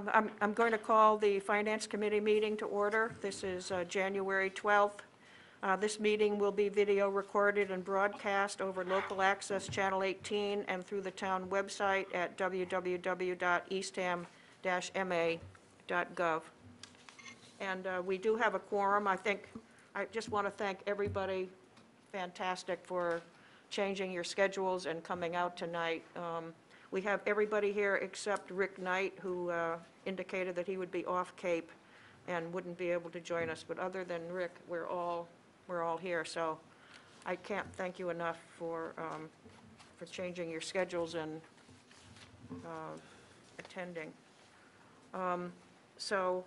I'm going to call the Finance Committee meeting to order. This is January 12th. This meeting will be video recorded and broadcast over Local Access Channel 18 and through the town website at www.eastham-ma.gov. And we do have a quorum. I just want to thank everybody, fantastic, for changing your schedules and coming out tonight. We have everybody here except Rick Knight, who indicated that he would be off Cape and wouldn't be able to join us. But other than Rick, we're all here. So I can't thank you enough for changing your schedules and attending. So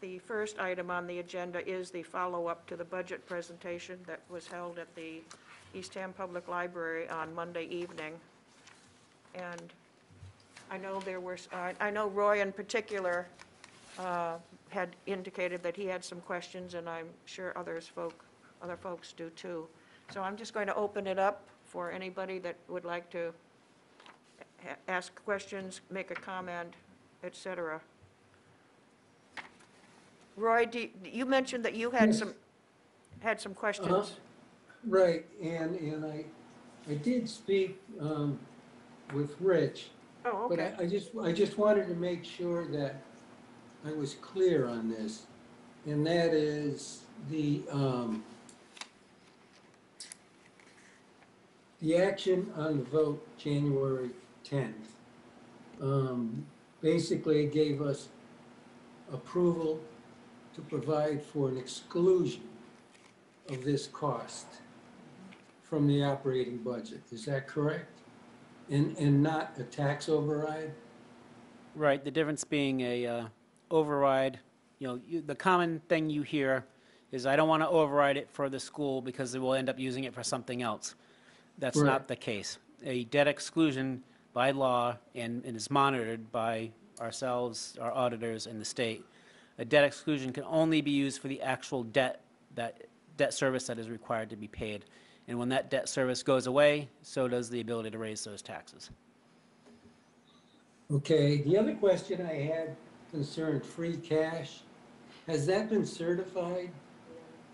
the first item on the agenda is the follow-up to the budget presentation that was held at the Eastham Public Library on Monday evening. And I know I know Roy in particular had indicated that he had some questions, and I'm sure other folks do too. So I'm just going to open it up for anybody that would like to ask questions, make a comment, etc. Roy, you mentioned that you had some questions. Right, and I did speak with Rich. Oh, okay. But I just wanted to make sure that I was clear on this, and that is the action on the vote January 10th basically gave us approval to provide for an exclusion of this cost from the operating budget. Is that correct? And not a tax override? Right, the difference being a override, the common thing you hear is I don't want to override it for the school because they will end up using it for something else. That's Right. not the case. A debt exclusion by law and is monitored by ourselves, our auditors, and the state. A debt exclusion can only be used for the actual debt service that is required to be paid. And when that debt service goes away, so does the ability to raise those taxes. Okay, the other question I had concerned free cash. Has that been certified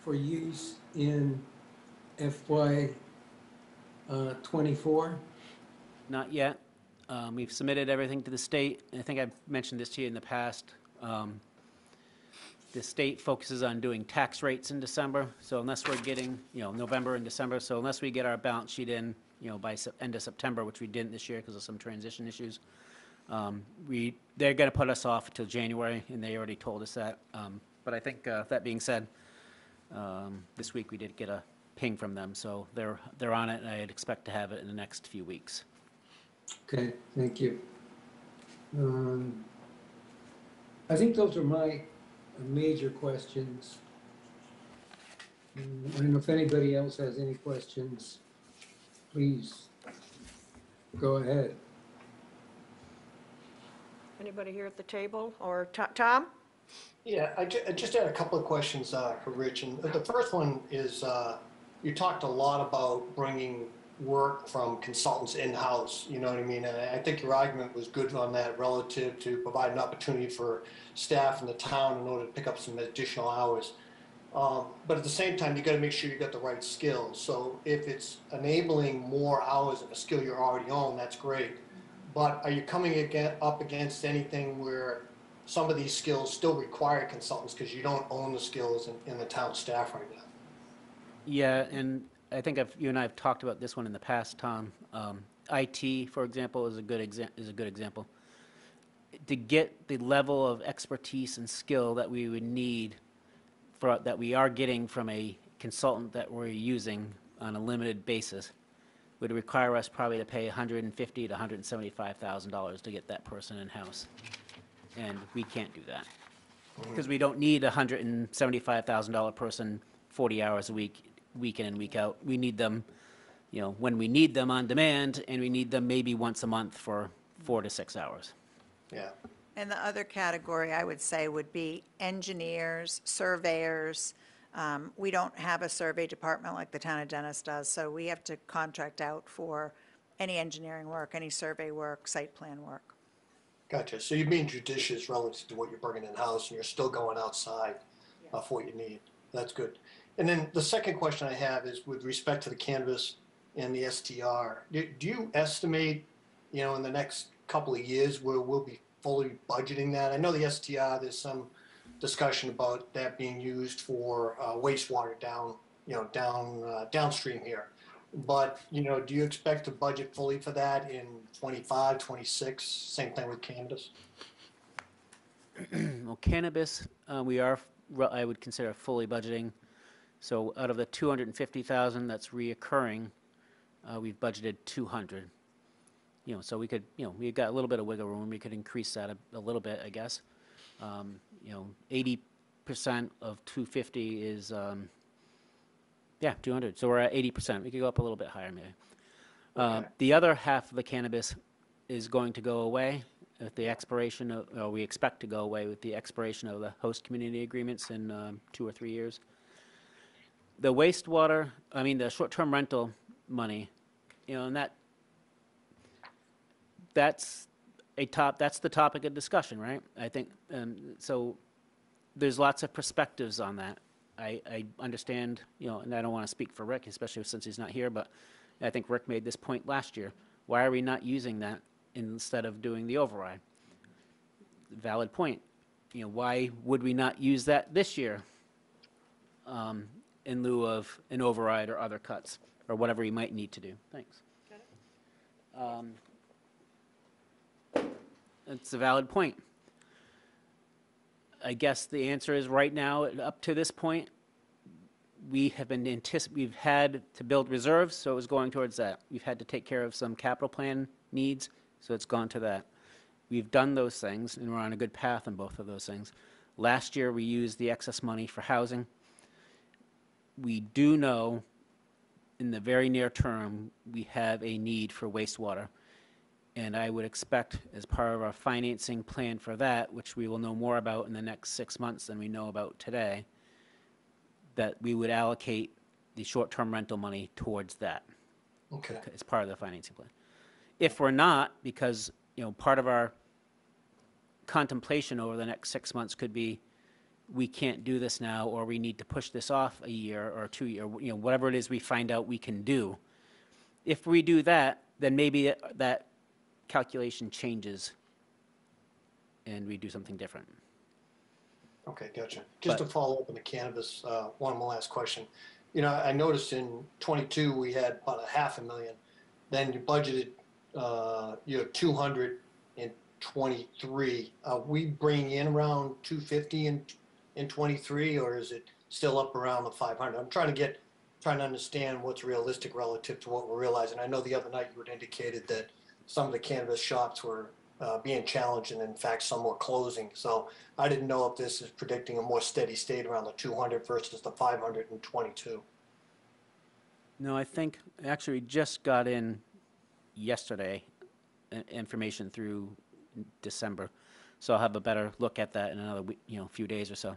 for use in FY '24? Not yet. We've submitted everything to the state. And I think I've mentioned this to you in the past. The state focuses on doing tax rates in December, so unless we're getting, November and December, so unless we get our balance sheet in, by end of September, which we didn't this year because of some transition issues, they're going to put us off until January, and they already told us that. But I think that being said, this week we did get a ping from them, so they're on it, and I'd expect to have it in the next few weeks. Okay, thank you. I think those are my major questions. I don't know if anybody else has any questions. Please go ahead. Anybody here at the table? Or Tom? Yeah, I just had a couple of questions for Rich. And the first one is you talked a lot about bringing work from consultants in-house, you know what I mean? And I think your argument was good on that relative to provide an opportunity for staff in the town in order to pick up some additional hours. But at the same time, you got to make sure you got the right skills. So if it's enabling more hours of a skill you're already on, that's great. But are you coming up against anything where some of these skills still require consultants because you don't own the skills in the town staff right now? Yeah, and I think you and I have talked about this one in the past, Tom. IT, for example, is a good example. To get the level of expertise and skill that we would need that we are getting from a consultant that we're using on a limited basis would require us probably to pay $150,000 to $175,000 to get that person in-house. And we can't do that because we don't need a $175,000 person 40 hours a week, week in and week out. We need them, when we need them on demand, and we need them maybe once a month for 4 to 6 hours. Yeah. And the other category I would say would be engineers, surveyors. We don't have a survey department like the town of Dennis does, so we have to contract out for any engineering work, any survey work, site plan work. Gotcha. So you're being judicious relative to what you're bringing in-house, and you're still going outside for what you need. That's good. And then the second question I have is with respect to the cannabis and the STR. Do you estimate, in the next couple of years where we'll be fully budgeting that? I know the STR, there's some discussion about that being used for wastewater downstream here. But, do you expect to budget fully for that in 25, 26? Same thing with cannabis? Well, cannabis, we are, I would consider fully budgeting. So out of the 250,000 that's reoccurring, we've budgeted 200. So we could, we've got a little bit of wiggle room. We could increase that a little bit, I guess. 80% of 250 is, 200. So we're at 80%. We could go up a little bit higher, maybe. Okay. The other half of the cannabis is going to go away at the expiration of, or we expect to go away with the expiration of the host community agreements in 2 or 3 years. The wastewater, the short-term rental money, and that's the topic of discussion, right? I think, so there's lots of perspectives on that. I understand, and I don't want to speak for Rick, especially since he's not here, but I think Rick made this point last year. Why are we not using that instead of doing the override? Valid point. Why would we not use that this year in lieu of an override or other cuts or whatever we might need to do? Thanks. It's a valid point. I guess the answer is right now, up to this point, we've had to build reserves, so it was going towards that. We've had to take care of some capital plan needs, so it's gone to that. We've done those things, and we're on a good path on both of those things. Last year, we used the excess money for housing. We do know in the very near term, we have a need for wastewater. And I would expect, as part of our financing plan for that, which we will know more about in the next 6 months than we know about today, that we would allocate the short-term rental money towards that. Okay. As part of the financing plan. If we're not, because part of our contemplation over the next 6 months could be, we can't do this now, or we need to push this off a year or 2 years, whatever it is we find out we can do. If we do that, then maybe that calculation changes and we do something different. Okay, gotcha. Just to follow up on the cannabis, one more last question. I noticed in 22 we had about $500,000. Then you budgeted, 200 in 23. Are we bringing in around 250 in 23, or is it still up around the 500? I'm trying to understand what's realistic relative to what we're realizing. I know the other night you had indicated that some of the cannabis shops were being challenged, and in fact some were closing. So I didn't know if this is predicting a more steady state around the 200 versus the 522. No, I think actually we just got in yesterday information through December, so I'll have a better look at that in another few days or so.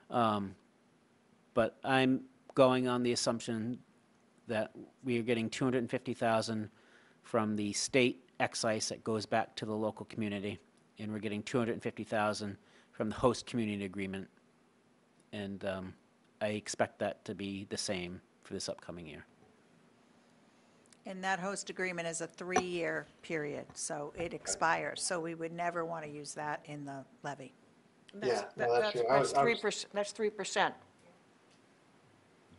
But I'm going on the assumption that we are getting 250,000 from the state excise that goes back to the local community, and we're getting 250,000 from the host community agreement, and I expect that to be the same for this upcoming year. And that host agreement is a 3-year period, so it expires. So we would never want to use that in the levy. Yeah, no, that's true. That's 3%. That's 3%.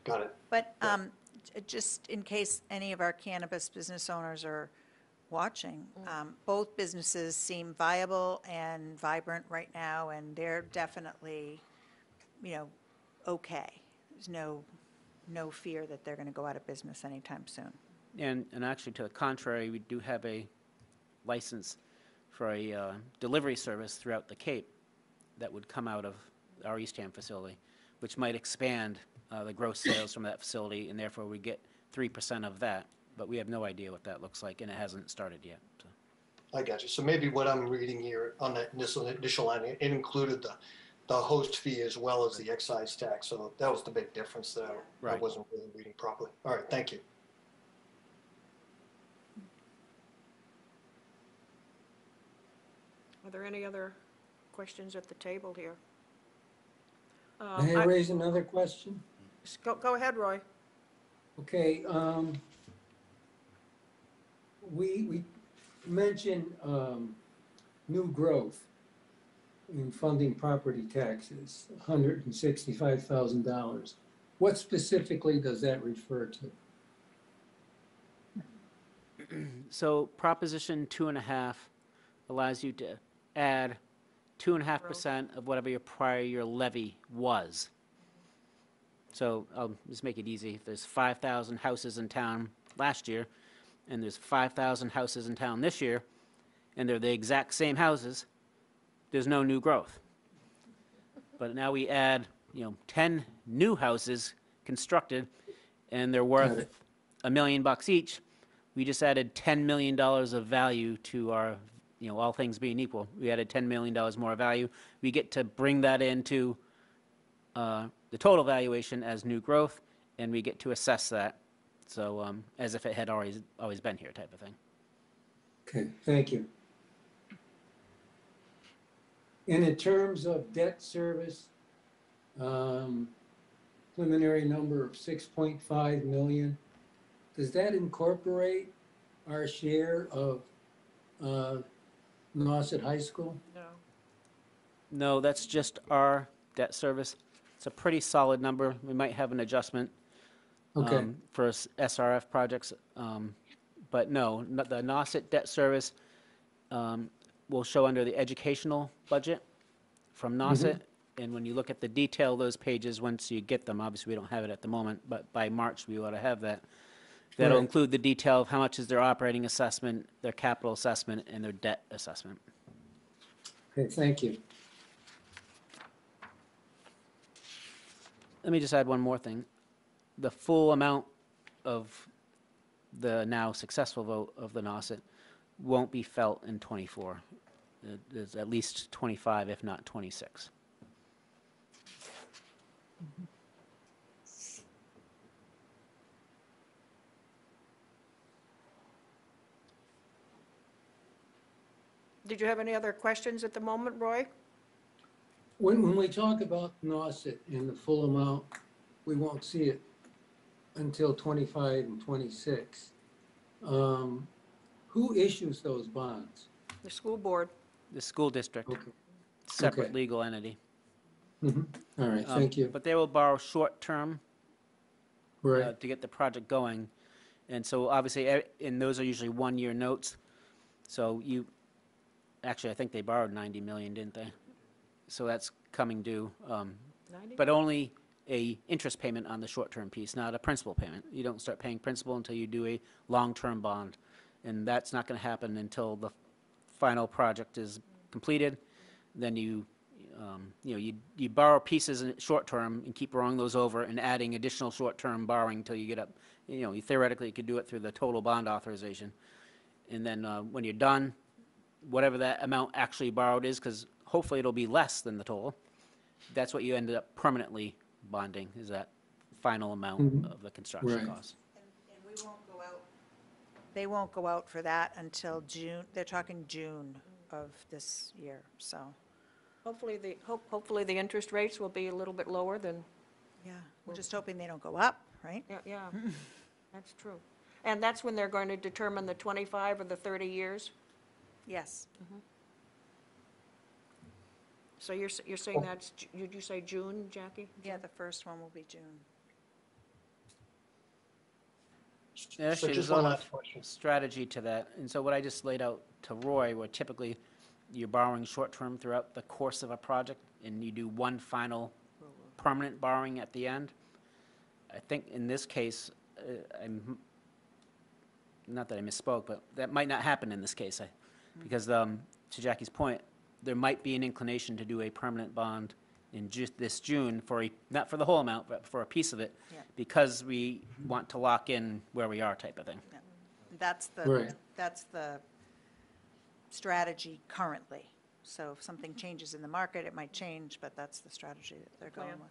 Got it. But just in case any of our cannabis business owners are watching, both businesses seem viable and vibrant right now, and they're definitely, okay. There's no fear that they're going to go out of business anytime soon. And actually, to the contrary, we do have a license for a delivery service throughout the Cape that would come out of our Eastham facility, which might expand the gross sales from that facility, and therefore we get 3% of that. But we have no idea what that looks like, and it hasn't started yet. So. I got you. So maybe what I'm reading here on that initial line, it included the host fee as well as the excise tax. So that was the big difference there. I Right. wasn't really reading properly. All right, thank you. Are there any other questions at the table here? May I raise another question? Go ahead, Roy. Okay, we mentioned, new growth in funding property taxes, $165,000. What specifically does that refer to? So Proposition 2.5 allows you to add 2.5% of whatever your prior year levy was. So I'll just make it easy. If there's 5,000 houses in town last year, and there's 5,000 houses in town this year, and they're the exact same houses, there's no new growth. But now we add, 10 new houses constructed, and they're Got worth it. $1 million each. We just added $10 million of value to our, all things being equal. We added $10 million more value. We get to bring that into the total valuation as new growth, and we get to assess that. So as if it had always been here type of thing. Okay, thank you. And in terms of debt service, preliminary number of 6.5 million, does that incorporate our share of Nauset High School? No. No, that's just our debt service. It's a pretty solid number. We might have an adjustment Okay, for SRF projects. But no, the Nauset debt service will show under the educational budget from Nauset. And when you look at the detail of those pages, once you get them, obviously we don't have it at the moment, but by March we ought to have that. That'll Right. include the detail of how much is their operating assessment, their capital assessment, and their debt assessment. okay, thank you. Let me just add one more thing. The full amount of the now successful vote of the Nauset won't be felt in '24. There's at least 25, if not 26. Did you have any other questions at the moment, Roy? When we talk about Nauset in the full amount, we won't see it until 25 and 26. Who issues those bonds? The school board. The school district, Okay, separate Okay. legal entity. all right, thank you. But they will borrow short-term Right, to get the project going. And so obviously, and those are usually one-year notes. So actually, I think they borrowed 90 million, didn't they? So that's coming due, 90? but only a interest payment on the short-term piece, not a principal payment. You don't start paying principal until you do a long-term bond. And that's not going to happen until the final project is completed. Then you borrow pieces in short-term and keep rolling those over and adding additional short-term borrowing until you get up. You theoretically could do it through the total bond authorization. And then when you're done, whatever that amount actually borrowed is, because hopefully it'll be less than the total, that's what you ended up permanently bonding, is that final amount of the construction Right. cost. And we won't go out, they won't go out for that until June, they're talking June of this year, so, Hopefully the interest rates will be a little bit lower than, yeah. We're just hoping they don't go up, right? yeah, that's true. And that's when they're going to determine the 25 or the 30 years? Yes. So you're saying that's, did you say June, Jackie? Yeah, the first one will be June. Yeah, So actually, just there's a one lot last of question. strategy to that. And so what I just laid out to Roy, where typically you're borrowing short-term throughout the course of a project, and you do one final permanent borrowing at the end. I think in this case, not that I misspoke, but that might not happen in this case. Because to Jackie's point, there might be an inclination to do a permanent bond in just this June not for the whole amount, but for a piece of it, Yeah. because we want to lock in where we are type of thing. That's Right. that's the strategy currently. So if something changes in the market, it might change, but that's the strategy that they're going Plan. with.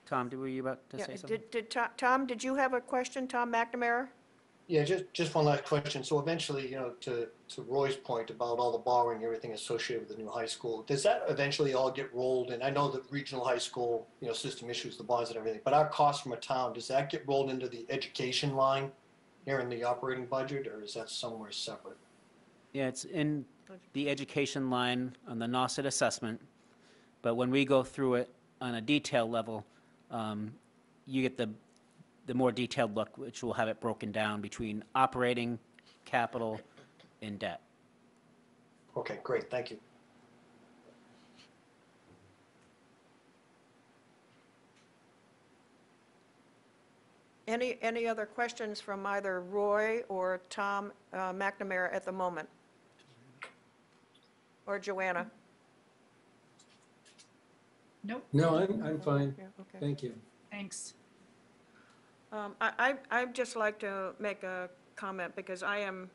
Tom, were you about to Yeah, say something? Tom, did you have a question, Tom McNamara? Yeah, just one last question. So eventually, to Roy's point about all the borrowing, everything associated with the new high school, does that eventually all get rolled in? I know the regional high school, system issues the bonds and everything, but our cost from a town, does that get rolled into the education line here in the operating budget, or is that somewhere separate? Yeah, it's in the education line on the Nauset assessment, but when we go through it on a detail level, you get the more detailed look, which will have it broken down between operating, capital, and debt. Okay, great, thank you. Any other questions from either Roy or Tom McNamara at the moment? Or Joanna? Nope, No, I'm fine. Yeah, okay. Thank you. thanks. I'd just like to make a comment because I am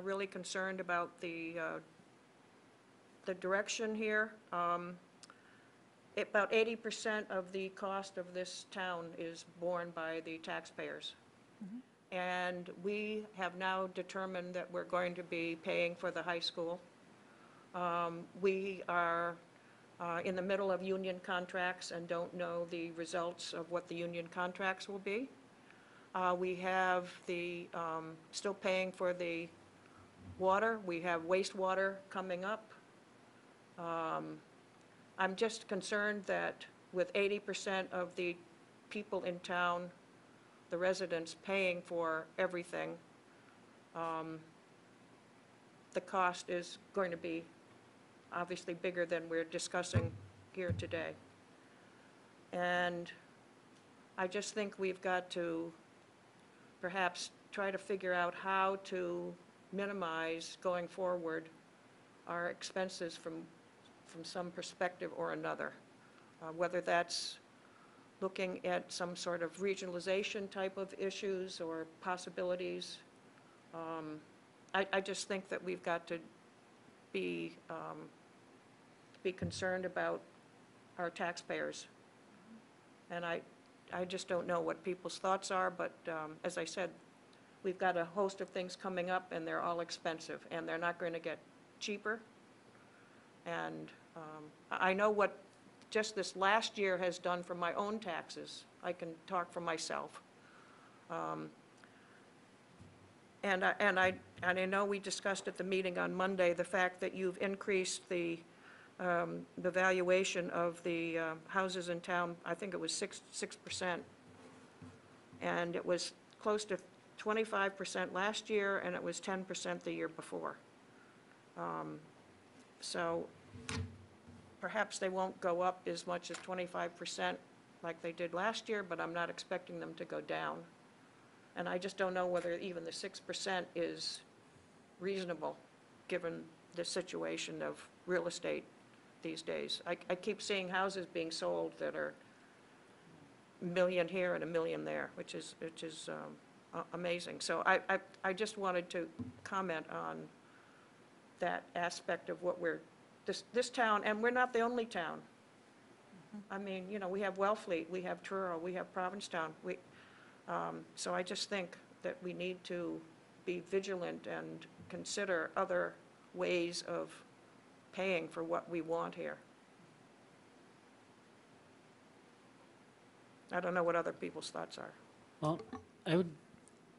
really concerned about the direction here. About 80% of the cost of this town is borne by the taxpayers. And we have now determined that we're going to be paying for the high school. We are in the middle of union contracts and don't know the results of what the union contracts will be. We have still paying for the water. We have wastewater coming up. I'm just concerned that with 80% of the people in town, the residents paying for everything, the cost is going to be obviously bigger than we're discussing here today. And I just think we've got to perhaps try to figure out how to minimize going forward our expenses from some perspective or another, whether that's looking at some sort of regionalization type of issues or possibilities. I just think that we've got to be concerned about our taxpayers. And I just don't know what people's thoughts are, but as I said, we've got a host of things coming up, and they're all expensive, and they're not going to get cheaper. And I know what just this last year has done for my own taxes. I can talk for myself. And I know we discussed at the meeting on Monday the fact that you've increased the valuation of the houses in town. I think it was 6%. And it was close to 25% last year, and it was 10% the year before. So perhaps they won't go up as much as 25% like they did last year, but I'm not expecting them to go down. And I just don't know whether even the 6% is reasonable, given the situation of real estate these days. I keep seeing houses being sold that are $1 million here and $1 million there, which is amazing. So I just wanted to comment on that aspect of what this town, and we're not the only town. I mean, we have Wellfleet, we have Truro, we have Provincetown. So I just think that we need to be vigilant and consider other ways of paying for what we want here. I don't know what other people's thoughts are. Well, I would,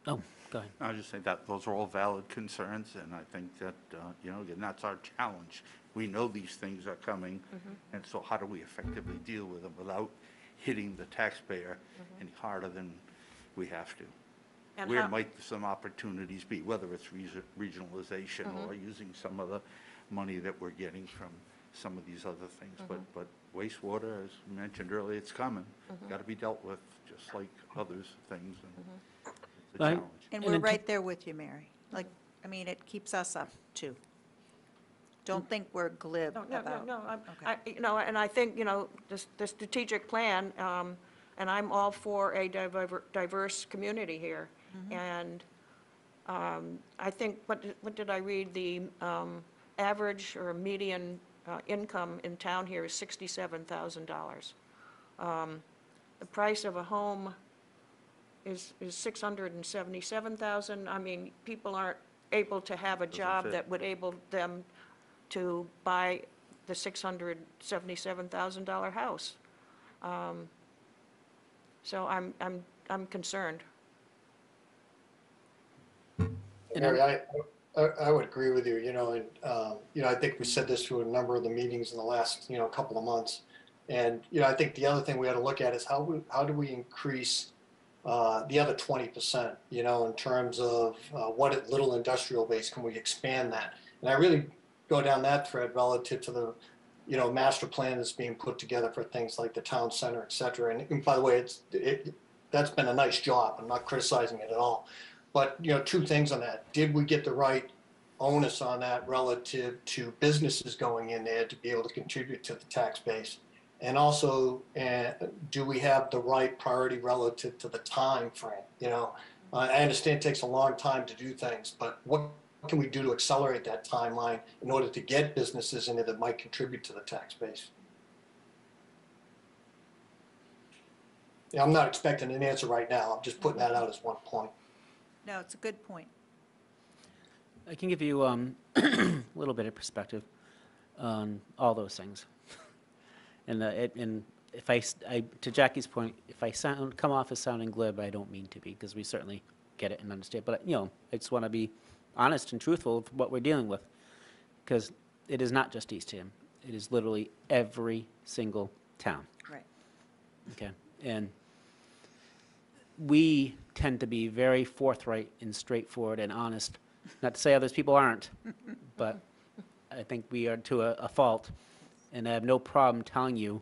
oh, go ahead. I just think that those are all valid concerns, and I think that, again, that's our challenge. We know these things are coming, and so how do we effectively deal with them without hitting the taxpayer any harder than we have to? And Where how- might some opportunities be, whether it's regionalization or using some of the money that we're getting from some of these other things. But wastewater, as we mentioned earlier, it's coming. Got to be dealt with, just like others things, and it's a Right. challenge. And And we're then right there with you, Mary. It keeps us up, too. Don't think we're glib No, about. no, Okay. and I think, the strategic plan, and I'm all for a diverse community here. And I think, what did I read? The average or median income in town here is $67,000. the price of a home is 677,000. I mean, people aren't able to have a job fit. that would enable them to buy the $677,000 house. So I'm concerned. Mary, I would agree with you, you know, and, you know, I think we said this through a number of the meetings in the last, you know, couple of months. And, you know, I think the other thing we ought to look at is how do we increase the other 20%, you know, in terms of what little industrial base, can we expand that? And I really go down that thread relative to the, you know, master plan that's being put together for things like the town center, et cetera. And by the way, that's been a nice job. I'm not criticizing it at all. But, you know, two things on that. Did we get the right onus on that relative to businesses going in there to be able to contribute to the tax base? And also, do we have the right priority relative to the time frame? You know, I understand it takes a long time to do things, but what can we do to accelerate that timeline in order to get businesses in there that might contribute to the tax base? Yeah, I'm not expecting an answer right now. I'm just putting that out as one point. No, it's a good point. I can give you a little bit of perspective on all those things. And if to Jackie's point, if I come off as sounding glib, I don't mean to be, because we certainly get it and understand. But, you know, I just want to be honest and truthful of what we're dealing with, because it is not just Eastham. It is literally every single town. Right. Okay, and we tend to be very forthright and straightforward and honest. Not to say others people aren't, but I think we are to a fault, and I have no problem telling you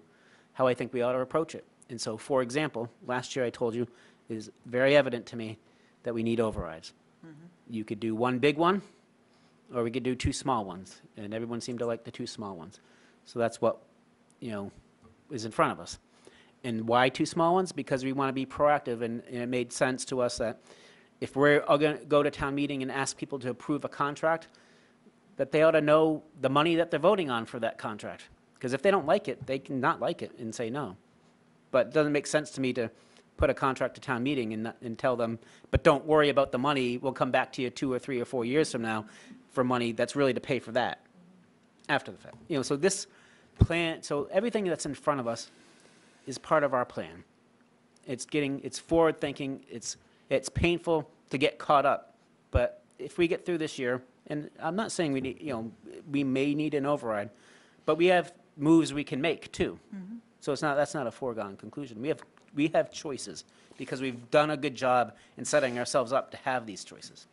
how I think we ought to approach it. And so, for example, last year I told you it is very evident to me that we need overrides. You could do one big one, or we could do two small ones, and everyone seemed to like the two small ones. So that's what, you know, is in front of us. And why two small ones? Because we want to be proactive, and it made sense to us that if we're going to go to town meeting and ask people to approve a contract, that they ought to know the money that they're voting on for that contract. Because if they don't like it, they can not like it and say no. But it doesn't make sense to me to put a contract to town meeting and tell them, but don't worry about the money, we'll come back to you 2 or 3 or 4 years from now for money that's really to pay for that after the fact. You know, so this plan, so everything that's in front of us is part of our plan. It's forward thinking, it's painful to get caught up, but if we get through this year, and I'm not saying we need, you know, we may need an override, but we have moves we can make too. So that's not a foregone conclusion. We have choices because we've done a good job in setting ourselves up to have these choices.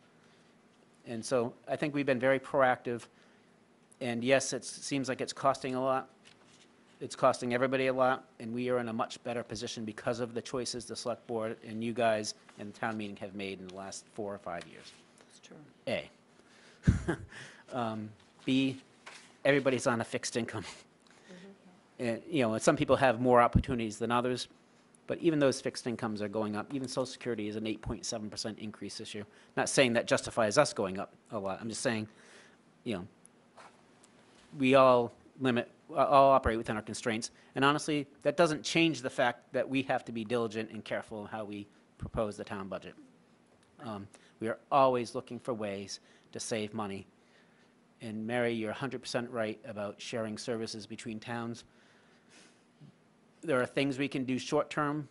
And so I think we've been very proactive, and yes, it seems like it's costing a lot. It's costing everybody a lot, and we are in a much better position because of the choices the select board and you guys and the town meeting have made in the last 4 or 5 years. It's true. A. B, everybody's on a fixed income. And, you know, some people have more opportunities than others, but even those fixed incomes are going up. Even Social Security is an 8.7% increase this year. Not saying that justifies us going up a lot. I'm just saying, you know, we all operate within our constraints. And honestly, that doesn't change the fact that we have to be diligent and careful in how we propose the town budget. We are always looking for ways to save money. And Mary, you're 100% right about sharing services between towns. There are things we can do short-term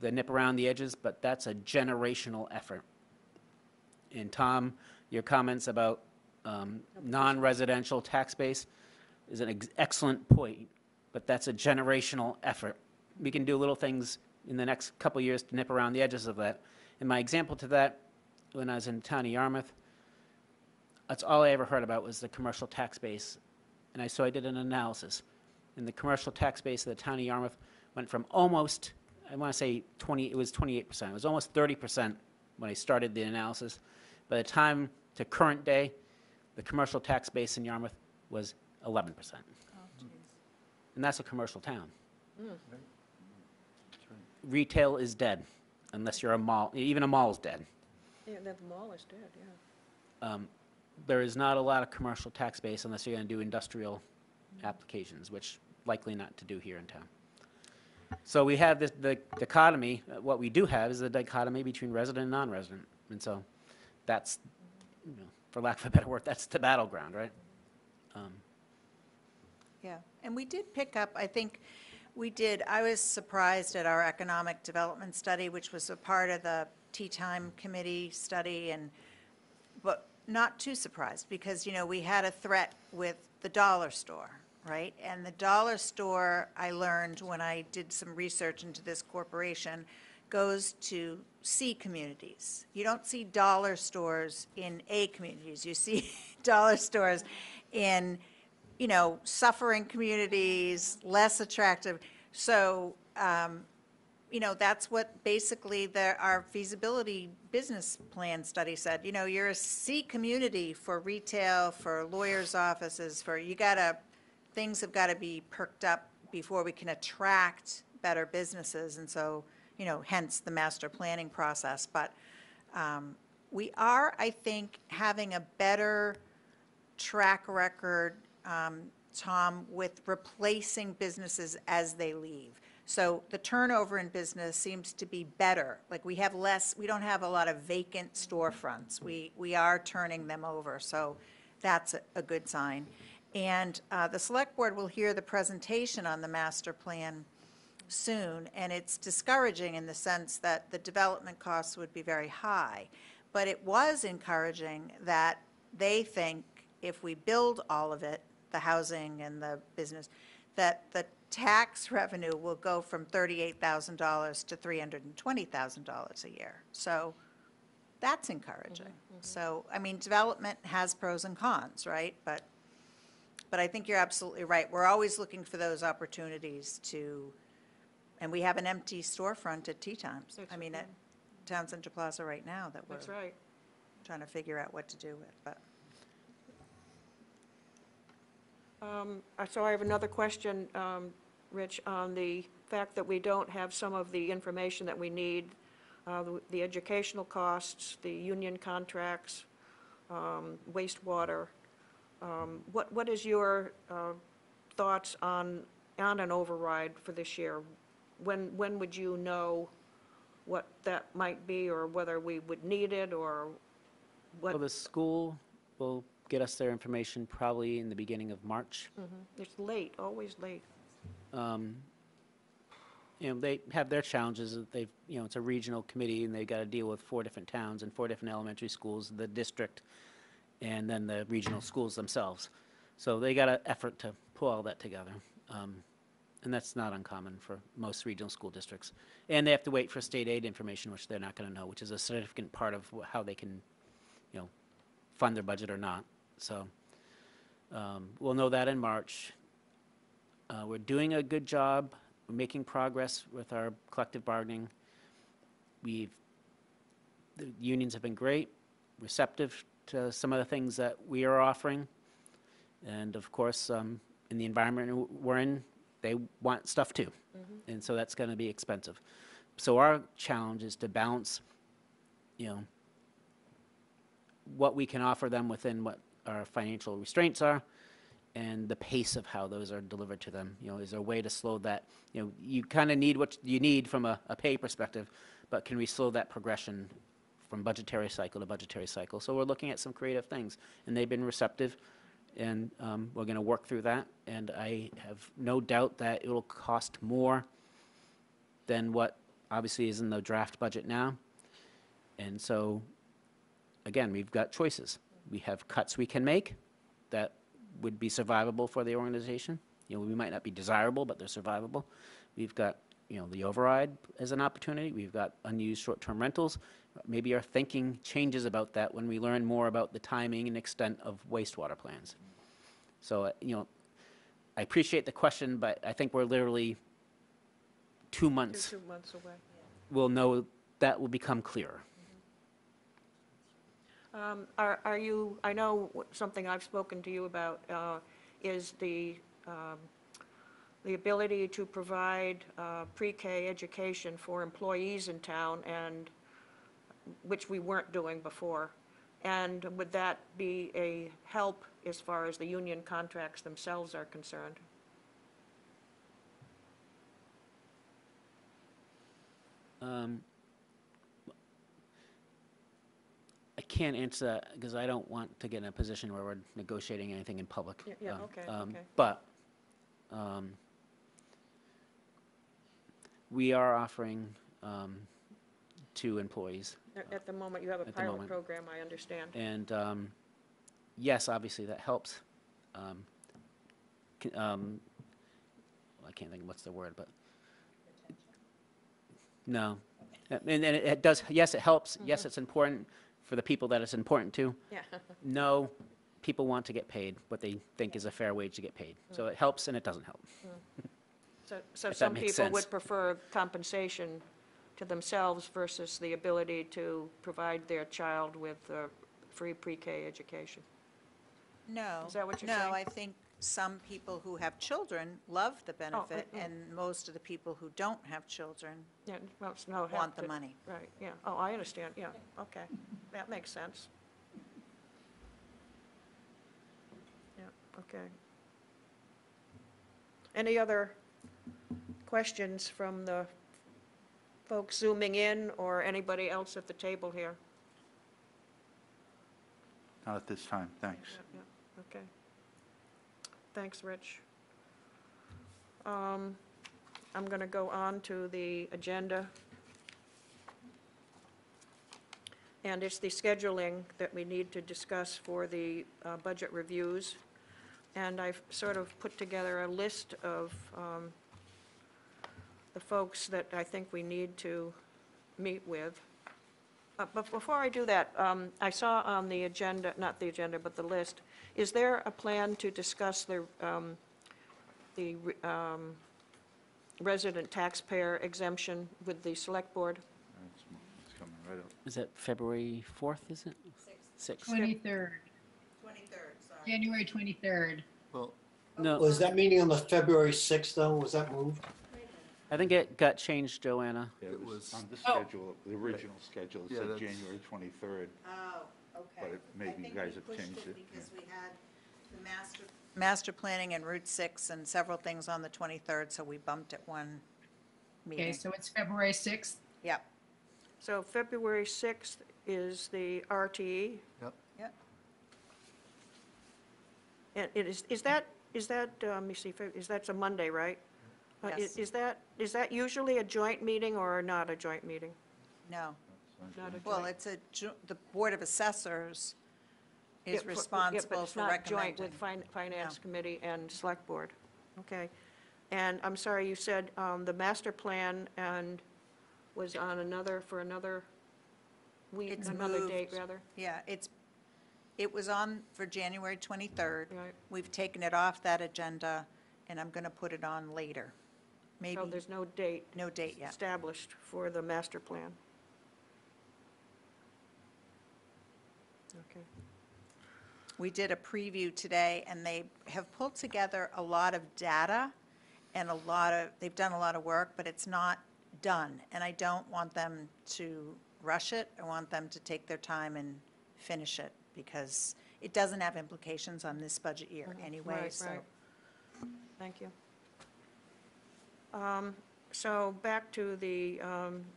that nip around the edges, but that's a generational effort. And Tom, your comments about non-residential tax base is an excellent point, but that's a generational effort. We can do little things in the next couple of years to nip around the edges of that. And my example to that, when I was in the town of Yarmouth, that's all I ever heard about was the commercial tax base. And so I did an analysis. And the commercial tax base of the town of Yarmouth went from almost, I want to say it was 28%. It was almost 30% when I started the analysis. By the time to current day, the commercial tax base in Yarmouth was 11%. Oh, geez. And that's a commercial town. Retail is dead, unless you're a mall. Even a mall is dead. Yeah, the mall is dead, yeah. There is not a lot of commercial tax base unless you're going to do industrial applications, which likely not to do here in town. So we have this, the dichotomy, what we do have is the dichotomy between resident and non-resident. And so that's, you know, for lack of a better word, that's the battleground, right? Yeah, and we did pick up, I think, I was surprised at our economic development study, which was a part of the Tea Time Committee study, but not too surprised, because, you know, we had a threat with the dollar store, right? And the dollar store, I learned when I did some research into this corporation, goes to C communities. You don't see dollar stores in A communities. You see dollar stores in, you know, suffering communities, less attractive. So, you know, that's what basically our feasibility business plan study said. You know, you're a C community for retail, for lawyers' offices, things have got to be perked up before we can attract better businesses. And so, you know, hence the master planning process. But we are, I think, having a better track record, Tom, with replacing businesses as they leave. So the turnover in business seems to be better. Like we don't have a lot of vacant storefronts. We are turning them over, so that's a good sign. And the select board will hear the presentation on the master plan soon, and it's discouraging in the sense that the development costs would be very high. But it was encouraging that they think if we build all of it, the housing and the business, that the tax revenue will go from $38,000 to $320,000 a year. So that's encouraging. So, I mean, development has pros and cons, right? But I think you're absolutely right. We're always looking for those opportunities and we have an empty storefront at Tea Times. That's I mean, right. at Town Center Plaza right now that we're That's right. trying to figure out what to do with, but. So I have another question, Rich, on the fact that we don't have some of the information that we need, the educational costs, the union contracts, wastewater. What is your thoughts on an override for this year? When would you know what that might be, or whether we would need it, or what? Well, the school will get us their information probably in the beginning of March. It's late, always late. You know, they have their challenges. They've, you know, it's a regional committee, and they've got to deal with 4 different towns and 4 different elementary schools, the district, and then the regional schools themselves. So they got an effort to pull all that together. And that's not uncommon for most regional school districts. And they have to wait for state aid information, which they're not going to know, which is a significant part of how they can, you know, fund their budget or not. So we'll know that in March. We're doing a good job. We're making progress with our collective bargaining. The unions have been great, receptive to some of the things that we are offering. And of course, in the environment we're in, they want stuff too. And so that's going to be expensive. So our challenge is to balance, you know, what we can offer them within what our financial restraints are, and the pace of how those are delivered to them. You know, is there a way to slow that? You know, you kind of need what you need from a pay perspective, but can we slow that progression from budgetary cycle to budgetary cycle? So we're looking at some creative things, and they've been receptive, and we're going to work through that. And I have no doubt that it will cost more than what obviously is in the draft budget now. And so, again, we've got choices. We have cuts we can make that would be survivable for the organization. You know, we might not be desirable, but they're survivable. We've got, you know, the override as an opportunity. We've got unused short-term rentals. Maybe our thinking changes about that when we learn more about the timing and extent of wastewater plans. So, you know, I appreciate the question, but I think we're literally 2 months. 2 months away. We'll know, that will become clearer. Are you, I know something I've spoken to you about is the ability to provide pre-K education for employees in town, and which we weren't doing before. And would that be a help as far as the union contracts themselves are concerned? I can't answer that because I don't want to get in a position where we're negotiating anything in public. Yeah, okay, okay. But we are offering to employees, At the moment, you have a At the pilot moment. program, I understand. and yes, obviously, that helps. I can't think of what's the word, but, no. And it does, yes, it helps, yes, it's important for the people that it's important to. Yeah, No, people want to get paid what they think is a fair wage to get paid. So it helps and it doesn't help. so If that some makes people sense. would prefer compensation to themselves versus the ability to provide their child with free pre-K education. No. Is that what you're No, saying? I think some people who have children love the benefit, yeah. and most of the people who don't have children Yeah, well, it's no. have want the to- money. Right, yeah. Oh, I understand, yeah, okay. That makes sense. Yeah, okay. Any other questions from the folks zooming in or anybody else at the table here? Not at this time, thanks. Yeah, yeah, okay. Thanks, Rich. I'm going to go on to the agenda. And it's the scheduling that we need to discuss for the budget reviews. And I've sort of put together a list of the folks that I think we need to meet with. But before I do that, I saw on the agenda, not the agenda, but the list, is there a plan to discuss the resident taxpayer exemption with the select board? It's coming right up. Is it February 4th, is it? 6th. 23rd, 23rd, sorry. January 23rd. Well, No, was that meeting on the February 6th, though? Was that moved? I think it got changed, Joanna. Yeah, It was- on the Oh. schedule, the original schedule, it Yeah, said that's- January 23rd. Oh, okay. But it- maybe you guys have changed it, Because we had the master planning and Route 6 and several things on the 23rd, so we bumped it one Okay, meeting. so it's February 6th. Yep, So February 6th is the RTE. Yep. yep. And is that, let me see, is that's a Monday, right? Yes. Is that usually a joint meeting or not a joint meeting? No. Not a Well, joint- it's the Board of Assessors Yeah, is but responsible it's for not joint recommending. with Finance No. Committee and Select Board. Okay. And I'm sorry, you said the master plan and was on for another week, It's another moved. date, rather? Yeah, it was on for January 23rd. Right. We've taken it off that agenda, and I'm going to put it on later. Maybe, So there's no date no date yet. established for the master plan. Okay. We did a preview today, and they have pulled together a lot of data and they've done a lot of work, but it's not done. And I don't want them to rush it. I want them to take their time and finish it, because it doesn't have implications on this budget year anyway, Right, so. right. Thank you. So back to the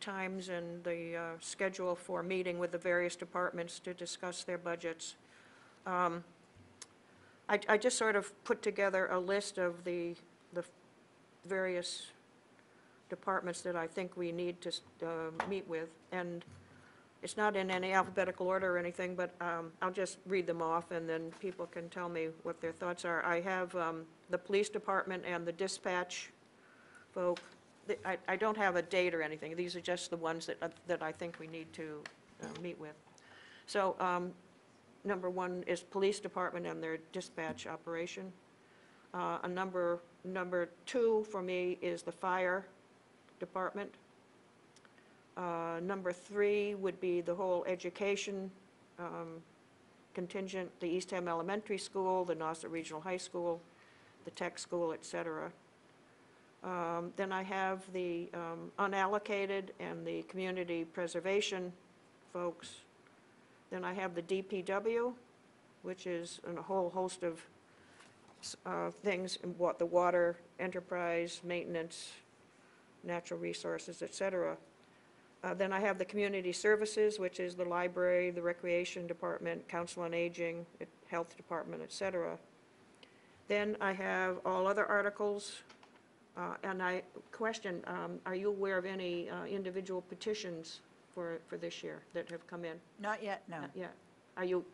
times and the schedule for meeting with the various departments to discuss their budgets. I just sort of put together a list of the various departments that I think we need to meet with, and it's not in any alphabetical order or anything, but I'll just read them off, and then people can tell me what their thoughts are. I have the police department and the dispatch folk. I don't have a date or anything. These are just the ones that I think we need to meet with. So number one is police department and their dispatch operation. Number two for me is the fire department. Number three would be the whole education contingent, the Eastham Elementary School, the Nauset Regional High School, the tech school, et cetera. Then I have the unallocated and the community preservation folks. Then I have the DPW, which is a whole host of things, the water enterprise, maintenance, natural resources, et cetera. Then I have the community services, which is the library, the recreation department, council on aging, health department, et cetera. Then I have all other articles, and I question, are you aware of any individual petitions for this year that have come in? Not yet, no. Not yet. Are you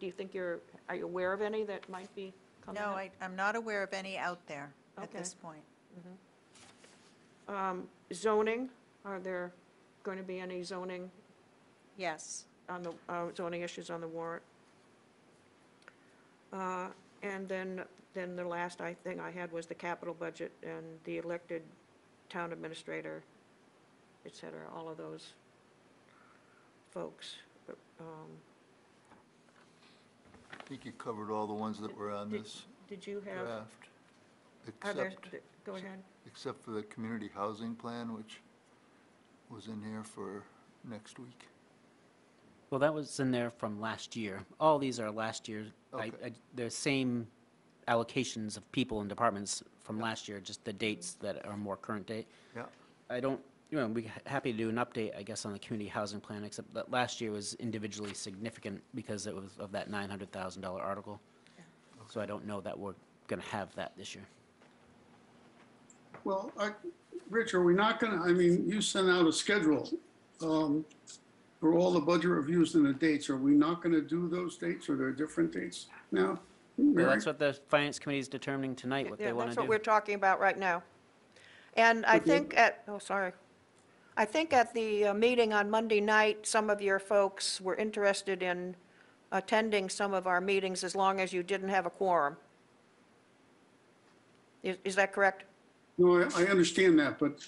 are you aware of any that might be coming No, up? I'm not aware of any out there at Okay. this point. Zoning, are there going to be any zoning Yes. on the, zoning issues on the warrant? And then the last thing I had was the capital budget and the elected town administrator, et cetera, all of those folks. I think you covered all the ones that were on Did- this Did you have, draft, are there, except, go ahead. except for the community housing plan, which was in here for next week. Well, that was in there from last year. All these are last year. Okay. They're same allocations of people and departments from last year, just the dates that are more current date. Yeah, I don't, we're happy to do an update, I guess, on the community housing plan, except that last year was individually significant because it was of that $900,000 article. So I don't know that we're going to have that this year. Well, Rich, are we not gonna, I mean, you sent out a schedule for all the budget reviews and the dates. Are we not gonna do those dates, or there are different dates now? Well, Mary? that's what the finance committee is determining tonight, what Yeah, they want that's to what do. we're talking about right now. And I Okay. think I think at the meeting on Monday night, some of your folks were interested in attending some of our meetings as long as you didn't have a quorum. Is that correct? No, I understand that, but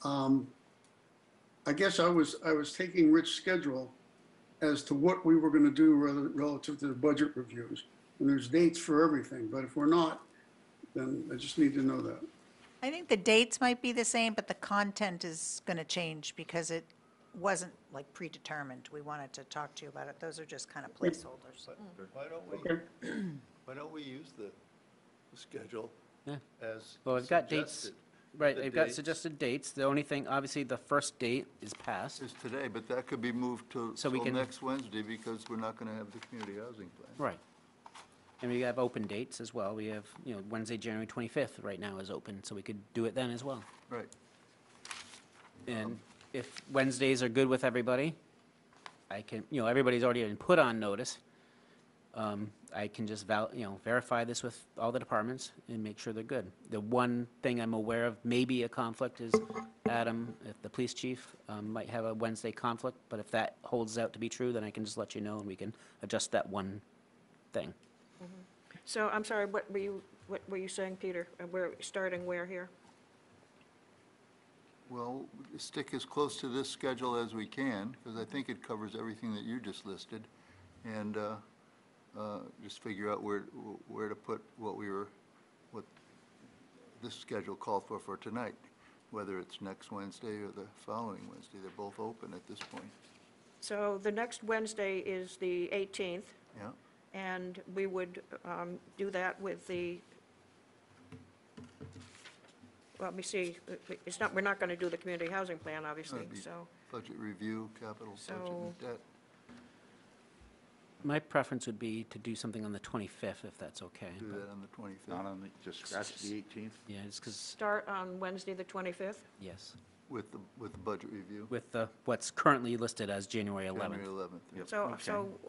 I guess I was taking Rich's schedule as to what we were gonna do relative to the budget reviews. And there's dates for everything, but if we're not, then I just need to know that. I think the dates might be the same, but the content is going to change because it wasn't like predetermined. We wanted to talk to you about it. Those are just kind of placeholders. but why don't we, Okay. why don't we use the schedule Yeah. as Well, we've got dates, suggested? right, The they've got dates suggested dates. The only thing, obviously, the first date is passed. Is today, but that could be moved to, So we till can- next Wednesday, because we're not gonna have the community housing plan. Right. And we have open dates as well. We have, Wednesday, January 25th right now is open, so we could do it then as well. Right. And if Wednesdays are good with everybody, I can, everybody's already been put on notice. I can just verify this with all the departments and make sure they're good. The one thing I'm aware of, maybe a conflict, is Adam, if the police chief, might have a Wednesday conflict, but if that holds out to be true, then I can just let you know and we can adjust that one thing. So, I'm sorry, what were you saying, Peter? We're starting where here? Well, stick as close to this schedule as we can, because I think it covers everything that you just listed. And just figure out where to put what this schedule called for tonight, whether it's next Wednesday or the following Wednesday. They're both open at this point. So the next Wednesday is the 18th. Yeah, And we would do that with the, well, let me see, we're not going to do the community housing plan, obviously, That'd be- so, budget review, capital budget So- and debt. My preference would be to do something on the 25th, if that's okay. Do but- that on the 25th. Not on the, just scratch the 18th? Yeah, it's because, start on Wednesday, the 25th. yes, With the budget review. with what's currently listed as January 11th. January 11th. yeah. Yep.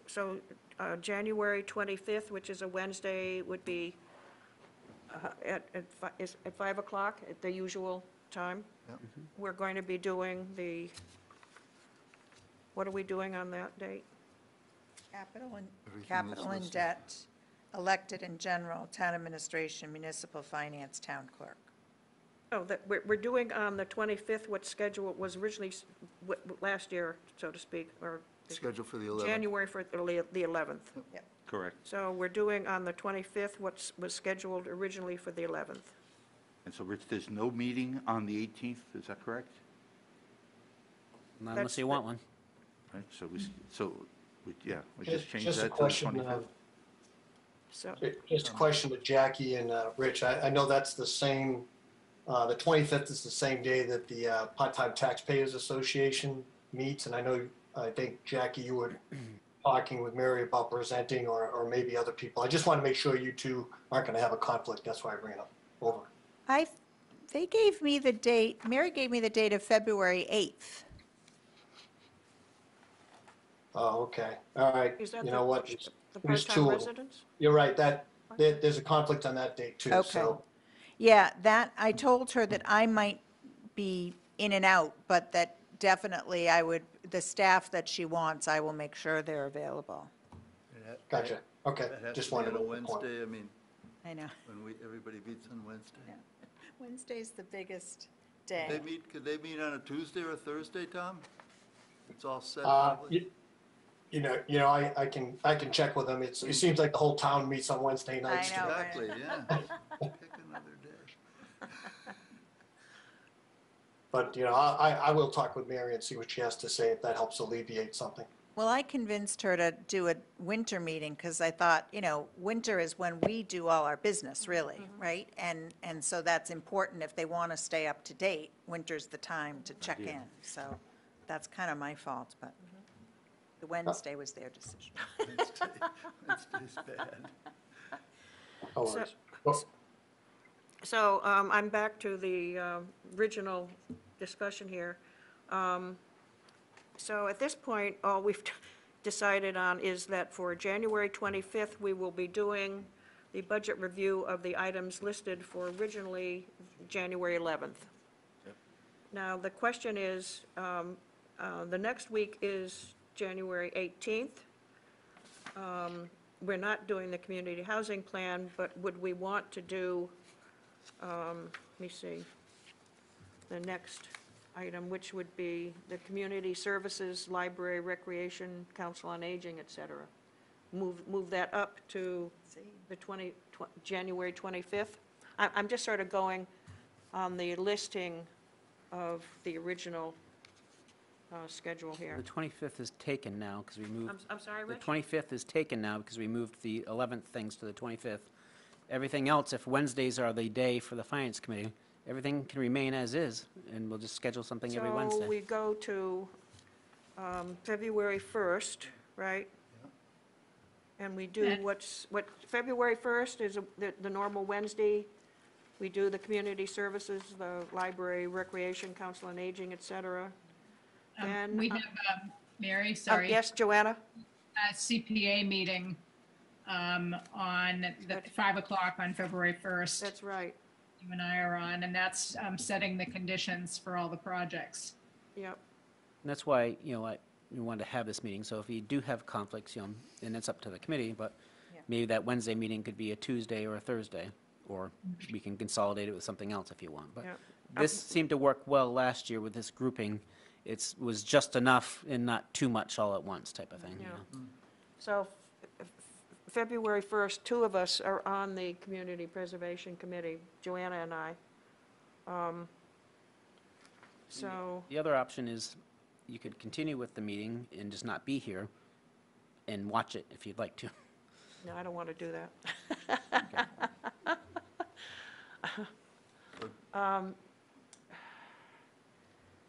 So, Okay. January 25th, which is a Wednesday, would be at 5 o'clock at the usual time. Yep. We're going to be doing what are we doing on that date? Everything Capital that's and listed. debt, elected in general, town administration, municipal finance, town clerk. Oh, that, we're doing on the 25th what schedule was originally last year, so to speak, or Schedule for the 11th. January for the 11th. Correct. So we're doing on the 25th what was scheduled originally for the 11th. And so, Rich, there's no meeting on the 18th, is that correct? Not That's unless you want one. Right, so we just changed Just a that to the question, 25th. So, Just a question to Jackie and Rich. I know that's the same, the 25th is the same day that the Part-Time Taxpayers Association meets, and I think, Jackie, you were talking with Mary about presenting, or maybe other people. I just want to make sure you two aren't going to have a conflict. That's why I bring it up. Over. They gave me the date, Mary gave me the date of February 8th. Oh, okay. All right. Is that You know what? the There's part-time two of them. residents? You're right, there's a conflict on that date too, Okay. so. Yeah, I told her that I might be in and out, but that definitely the staff that she wants, I will make sure they're available. Gotcha. Okay, That has just to be wanted on to a make a point. Wednesday, I mean, I know. when everybody meets on Wednesday. Yeah. Wednesday's the biggest Could they meet on a Tuesday or a Thursday, Tom? It's all set Uh, probably? I can check with them. It seems like the whole town meets on Wednesday nights. know, too. right. Exactly, yeah. Pick another day. But, I will talk with Mary and see what she has to say, if that helps alleviate something. Well, I convinced her to do a winter meeting because I thought, winter is when we do all our business, really, right? And so that's important if they want to stay up to date. Winter's the time to check in. So that's kind of my fault, but the Wednesday was their decision. Wednesday's bad. No So- worries. Well, So I'm back to the original discussion here. So at this point, all we've decided on is that for January 25th, we will be doing the budget review of the items listed for originally January 11th. Now, the question is, the next week is January 18th. We're not doing the community housing plan, but would we want to do, let me see, the next item, which would be the community services, library, recreation, council on aging, et cetera. Move that up to the January 25th. I'm just sort of going on the listing of the original schedule here. The 25th is taken now because we moved. I'm sorry, The Rich? 25th is taken now because we moved the 11th things to the 25th. Everything else, if Wednesdays are the day for the Finance Committee, everything can remain as is, and we'll just schedule something every So Wednesday. we go to February 1st, right? And we do Yeah. February 1st is the normal Wednesday. We do the community services, the library, recreation, council on aging, et cetera. And, We have, Mary, sorry. Yes, Joanna? A CPA meeting on the 5 o'clock on February 1st. That's right. You and I are on, and that's setting the conditions for all the projects. Yep. And that's why, we wanted to have this meeting, so if you do have conflicts, and it's up to the committee, but Yeah. maybe that Wednesday meeting could be a Tuesday or a Thursday, or we can consolidate it with something else if you want. But Yeah. this seemed to work well last year with this grouping. It was just enough and not too much all at once type of thing. Yeah. So February 1st, two of us are on the Community Preservation Committee, Joanna and I. So, The other option is you could continue with the meeting and just not be here and watch it if you'd like to. no, I don't want to do that.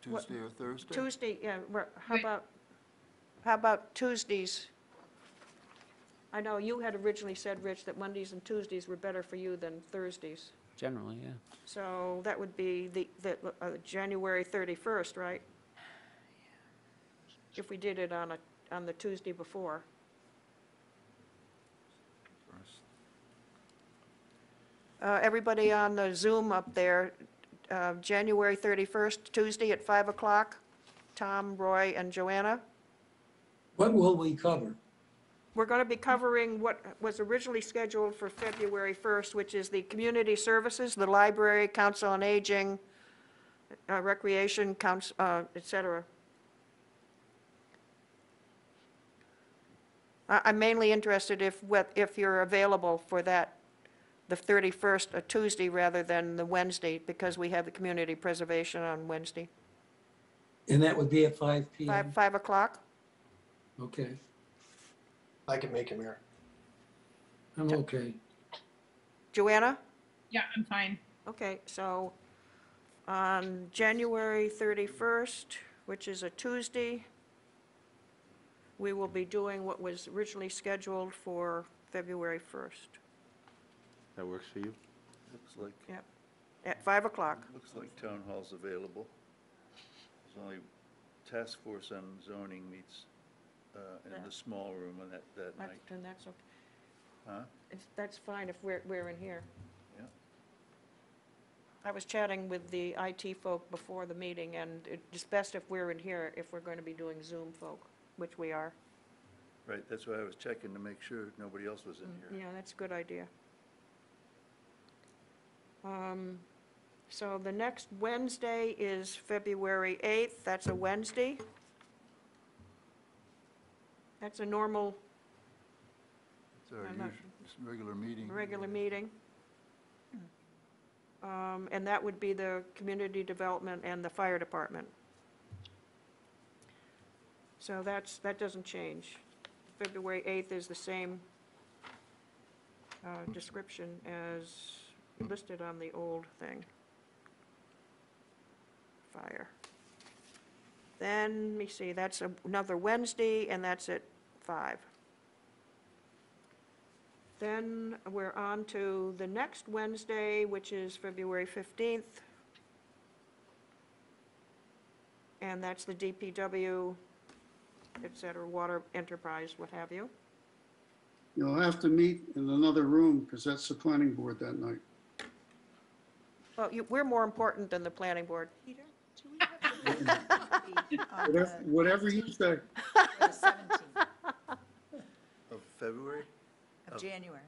Tuesday or Thursday? Tuesday, yeah, how Wait. about Tuesdays? I know you had originally said, Rich, that Mondays and Tuesdays were better for you than Thursdays. Generally, yeah. So that would be the January 31st, right? If we did it on the Tuesday before. Everybody on the Zoom up there, January 31st, Tuesday at 5 o'clock, Tom, Roy, and Joanna. What will we cover? We're going to be covering what was originally scheduled for February 1st, which is the community services, the library, council on aging, recreation, et cetera. I'm mainly interested if you're available for that, the 31st, a Tuesday rather than the Wednesday, because we have the community preservation on Wednesday. And that would be at 5 PM? 5 o'clock? Okay, I can make him here. I'm okay. Joanna? Yeah, I'm fine. Okay, so on January 31st, which is a Tuesday. We will be doing what was originally scheduled for February 1st. That works for you? Looks like, Yep, at 5 o'clock. looks like town hall's available. There's only task force on zoning meets in the small room on that night. And that's, okay. Huh? That's fine if we're in here. Yeah. I was chatting with the IT folk before the meeting, and it's best if we're in here if we're going to be doing Zoom folk, which we are. Right, that's why I was checking to make sure nobody else was in here. Yeah, that's a good idea. So the next Wednesday is February 8th. That's a Wednesday. That's a normal, It's our I'm not- regular meeting. regular meeting. And that would be the community development and the fire department. So that doesn't change. February 8th is the same description as listed on the old thing. Fire. Then, let me see, that's another Wednesday, and that's at 5. Then we're on to the next Wednesday, which is February 15th. And that's the DPW, et cetera, water enterprise, what have you. You'll have to meet in another room because that's the planning board that night. Well, we're more important than the planning board. Peter, do we have on Whatever you say. the 17th Of February? of January?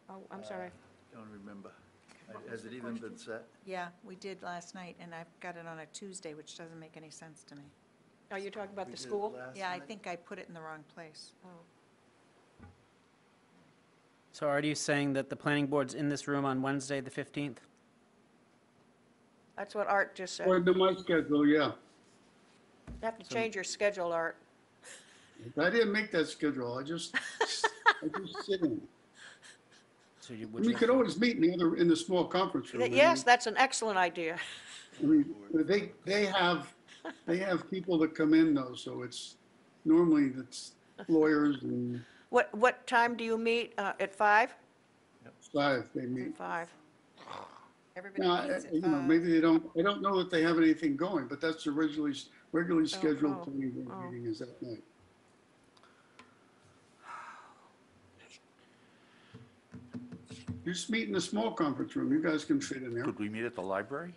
Oh, I'm sorry. Don't remember. Has it even been set? Yeah, we did last night, and I've got it on a Tuesday, which doesn't make any sense to me. Are you talking about We the did it school? last Yeah, I night. think I put it in the wrong place. Oh. So are you saying that the planning board's in this room on Wednesday, the 15th? That's what Art just said. According to my schedule, yeah. You have to change your schedule, Art. I didn't make that schedule. I just sit in. So you, We could always meet in the small conference room. Yes, that's an excellent idea. I mean, they have people that come in though, so it's normally lawyers and What time do you meet? At 5? five they meet. At 5. Everybody Now, meets at you know, 5. maybe they don't, I don't know that they have anything going, but that's the regularly scheduled oh, planning board oh. meeting is that night. Just meet in the small conference room. You guys can fit in there. Could we meet at the library?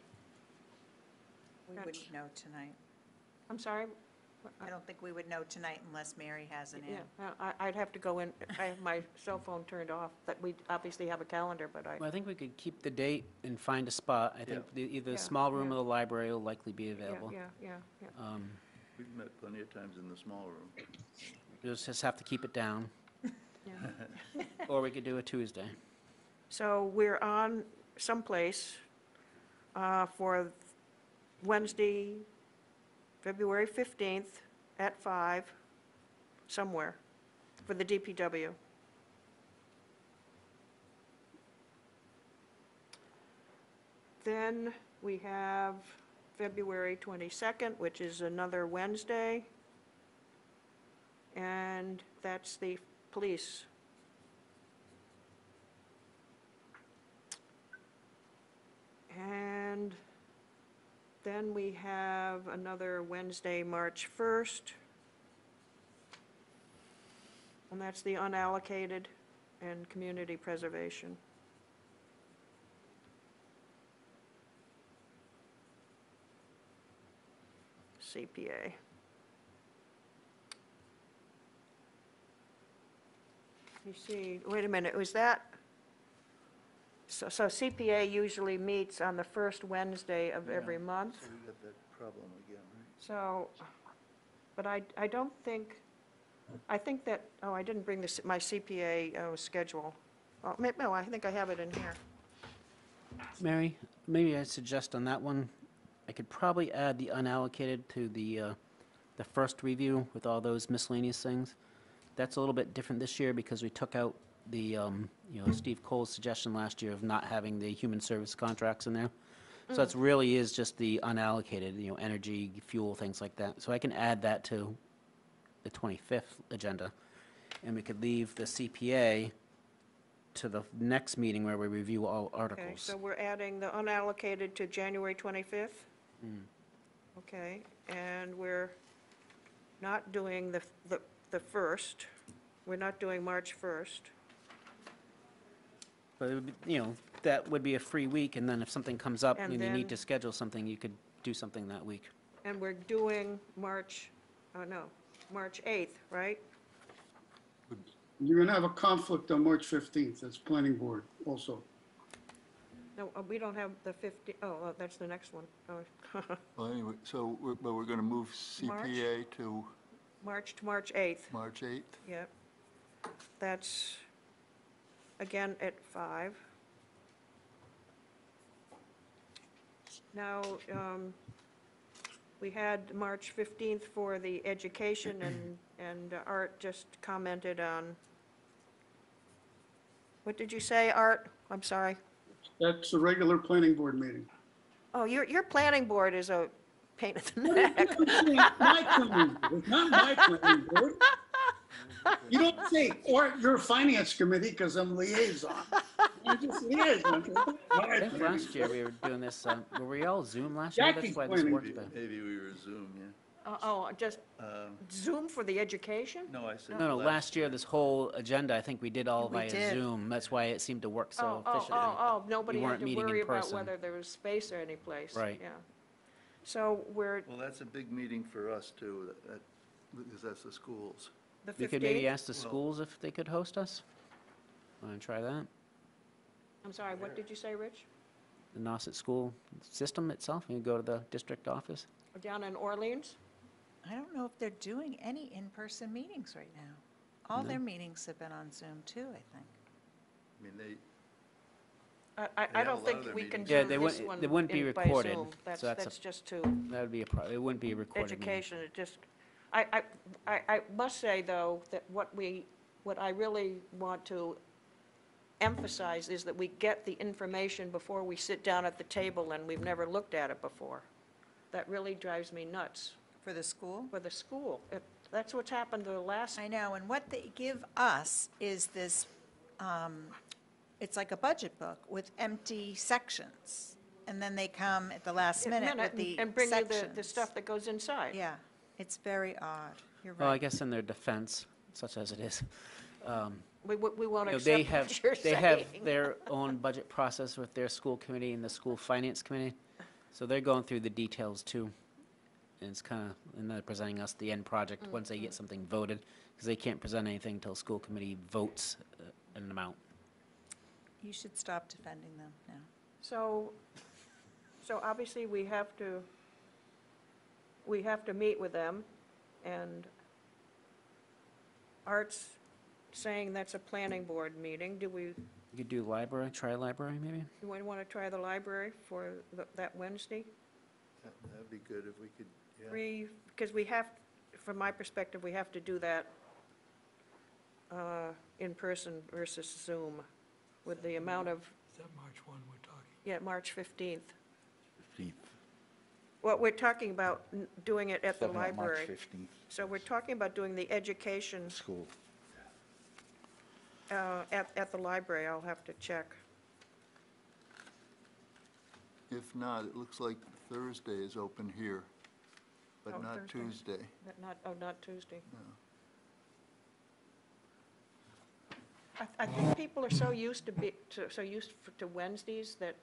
We wouldn't know tonight. I'm sorry? I don't think we would know tonight unless Mary has an in. Yeah, I'd have to go in, I have my cell phone turned off, but we obviously have a calendar, but Well, I think we could keep the date and find a spot. I think either Yeah, the small room yeah. or the library will likely be yeah, available. yeah. We've met plenty of times in the small room. We'll just have to keep it down, Yeah. or we could do a Tuesday. So we're on someplace for Wednesday, February 15th at 5, somewhere, for the DPW. Then we have February 22nd, which is another Wednesday, and that's the police. And then we have another Wednesday, March 1st. And that's the unallocated and community preservation. CPA. You see, wait a minute, was that? So CPA usually meets on the first Wednesday of every month. So we got that problem again, right? So, but I don't think, I think that, oh, I didn't bring my CPA schedule. Oh, no, I think I have it in here. Mary, maybe I'd suggest on that one, I could probably add the unallocated to the first review with all those miscellaneous things. That's a little bit different this year because we took out the, Steve Cole's suggestion last year of not having the human service contracts in there. So it's really is just the unallocated, energy, fuel, things like that. So I can add that to the 25th agenda. And we could leave the CPA to the next meeting where we review all Okay, articles. so we're adding the unallocated to January 25th? Okay, and we're not doing the first, we're not doing March 1st. But, it would be, that would be a free week, and then if something comes up And and you need to then- schedule something, you could do something that week. And we're doing March 8th, right? You're going to have a conflict on March 15th. That's planning board also. No, we don't have the 50, that's the next one. Oh, Well, anyway, so, but we're going to move CPA to March to March 8th, March 8th? yep. That's, again, at 5. Now, we had March 15th for the education, and Art just commented on, what did you say, Art? I'm sorry. That's a regular planning board meeting. Oh, your planning board is a pain in the neck. My planning board, not my planning board. You don't say, or your finance committee, because I'm liaison. I'm just liaison. I think last year we were doing this, were we all Zoom last year? Jackie's That's why this planning. worked better. Maybe we were Zoom, yeah. Just Zoom for the education? No, I said. No, last year, this whole agenda, I think we did all We via did. Zoom. That's why it seemed to work so Oh, efficiently. nobody We had weren't to meeting worry in about person. whether there was space or any place. Right. Yeah. So we're, Well, that's a big meeting for us too, because that's the schools. the 15th? We could maybe ask the Well- schools if they could host us. Want to try that? I'm sorry, what did you say, Rich? The Nauset school system itself, you can go to the district office. Down in Orleans? I don't know if they're doing any in-person meetings right now. All No. their meetings have been on Zoom too, I think. I mean, they, I Yeah, a don't lot of think their we can meetings do Yeah, this they one wouldn't- they wouldn't be by recorded, Zoom. That's so that's a- just too, That would be it wouldn't be a recorded meeting. education, it just, I must say, though, that what I really want to emphasize is that we get the information before we sit down at the table and we've never looked at it before. That really drives me nuts For the school? for the school. That's what's happened to the last, I know, and what they give us is this, it's like a budget book with empty sections. And then they come at the last minute with the and bring you the sections. stuff that goes inside. Yeah, it's very odd. You're Well, I right. guess in their defense, such as it is, We won't they accept have, what you're they have saying. their own budget process with their school committee and the school finance committee. So they're going through the details too. And it's kind of, and they're presenting us the end project once they get something voted, because they can't present anything until school committee votes an amount. You should stop defending them now. So obviously, we have to meet with them, and Art's saying that's a planning board meeting. Do we You could do library, try library maybe? want to try the library for that Wednesday? that'd be good if we could, yeah. Because we have, from my perspective, we have to do that in person versus Zoom with the amount of, Is that March 1 we're talking? yeah, March 15th. 15th. Well, we're talking about doing it at the Talking about March library. 15th, So we're talking about doing the education school. at the library. I'll have to check. If not, it looks like Thursday is open here, but Oh, not Thursday. Tuesday. Not Tuesday. No. I think people are so used to Wednesdays that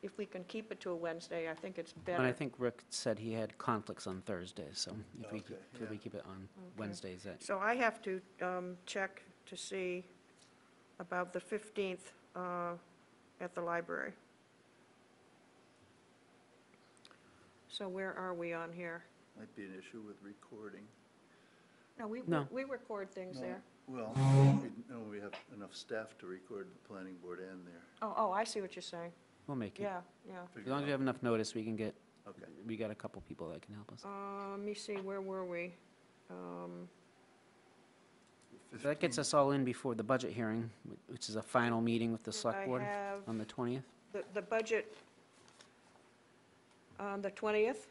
if we can keep it to a Wednesday, I think it's better. And I think Rick said he had conflicts on Thursdays, so if we Okay, could we yeah. keep it on Wednesdays, that, So I have to check to see about the 15th at the library. So where are we on here? Might be an issue with recording. No, No. we record things there. Well, we have enough staff to record the planning board and there. Oh, I see what you're saying. we'll make it. Yeah. As long as we have enough notice, we can get, Okay. we got a couple people that can help us. Let me see, where were we? So that gets us all in before the budget hearing, which is a final meeting with the select board I have on the 20th. the budget On the 20th,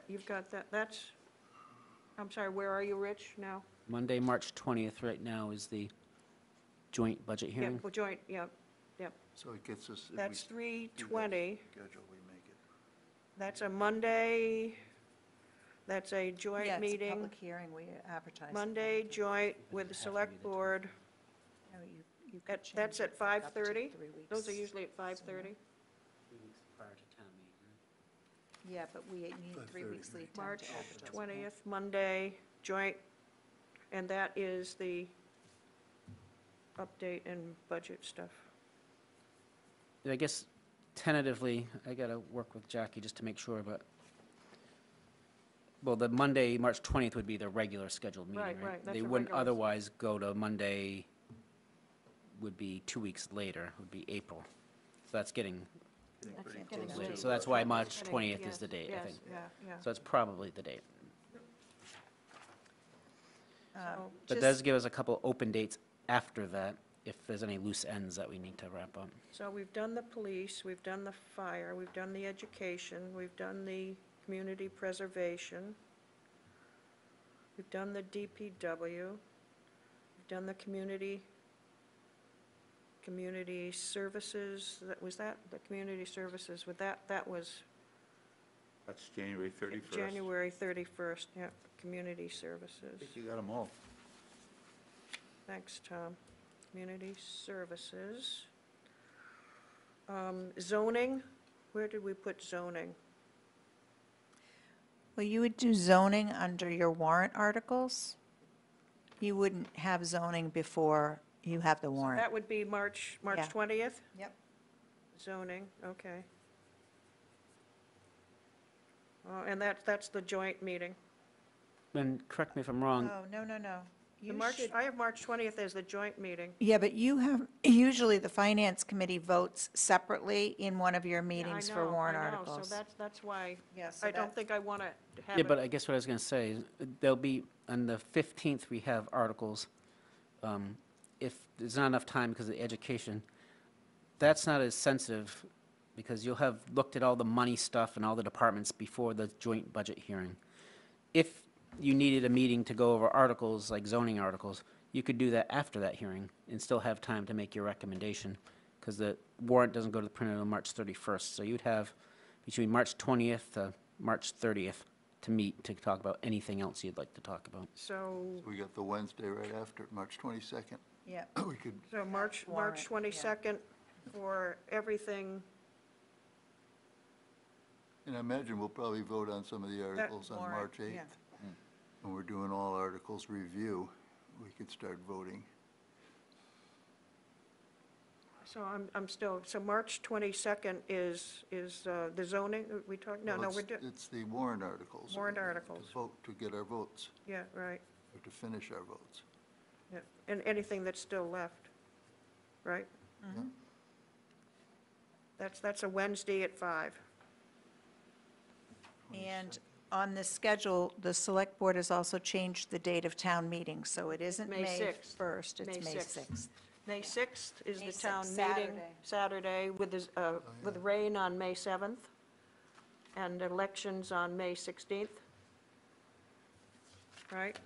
you've got that, I'm sorry, where are you, Rich, now? Monday, March 20th, right now, is the joint budget Yeah, hearing. well, joint, yeah, So it gets us, if we that's do 3:20. that schedule, we make it. That's a Monday, that's a Yeah, joint it's a meeting. public hearing, we advertise. it. Monday, joint with the select board. No, you could That's change at it up to 5:30? 3 weeks. Those are usually at 5:30. 3 weeks prior to town meeting. Yeah, but we need 3 weeks lead time March to advertise. 20th, Monday, joint, and that is the update and budget stuff. I guess tentatively, I got to work with Jackie just to make sure, but, well, the Monday, March 20th would be the regular scheduled meeting, Right, right? right, that's They a wouldn't regular. otherwise go to Monday, would be 2 weeks later, would be April. So that's getting Getting Getting late. later. So that's why March Getting- 20th yes, is the date, I yes, think. Yeah, So that's probably the date. yeah. Um, But just- does give us a couple open dates after that, if there's any loose ends that we need to wrap up. So we've done the police, we've done the fire, we've done the education, we've done the community preservation, we've done the DPW, we've done the community services, was that, the community services, with that was That's January 31st. January 31st, yeah, community I services. think you got them all. Thanks, Tom. Community services. Zoning, where did we put zoning? Well, you would do zoning under your warrant articles. You wouldn't have zoning before you have the warrant. That would be March Yeah. 20th? Yep. Zoning, okay. And that's the joint meeting. And correct me if I'm wrong, Oh, no. The You March, should, I have March 20th as the joint meeting. yeah, but you have, usually the finance committee votes separately in one of your Yeah, I meetings for know, warrant I know, articles. So that's why, Yeah, so I don't that- think I want to have yeah, it. but I guess what I was going to say, is there'll be, on the 15th, we have articles. If there's not enough time because of the education, that's not as sensitive, because you'll have looked at all the money stuff and all the departments before the joint budget hearing. If you needed a meeting to go over articles, like zoning articles, you could do that after that hearing and still have time to make your recommendation, because the warrant doesn't go to the printer until March 31st. So you'd have between March 20th to March 30th to meet to talk about anything else you'd like to talk about. So, We got the Wednesday right after, March 22nd. Yeah, We could, March warrant, yeah. 22nd for everything, and I imagine we'll probably vote on some of the articles on warrant, March 8th. yeah. When we're doing all articles review, we could start voting. so I'm still, so March 22nd is the zoning, we talked, no, Well, we're doing, It's the warrant articles. Warrant articles. To vote, to get our votes, yeah, right, or to finish our votes. yeah, and anything that's still left, right? Yeah. That's a Wednesday at 5. And on the schedule, the select board has also changed the date of town meeting, so it isn't May May 6th. 1st, May it's May 6th. 6th. May 6th is May the 6th, town meeting. Saturday. With with rain on May 7th, and elections on May 16th. Right?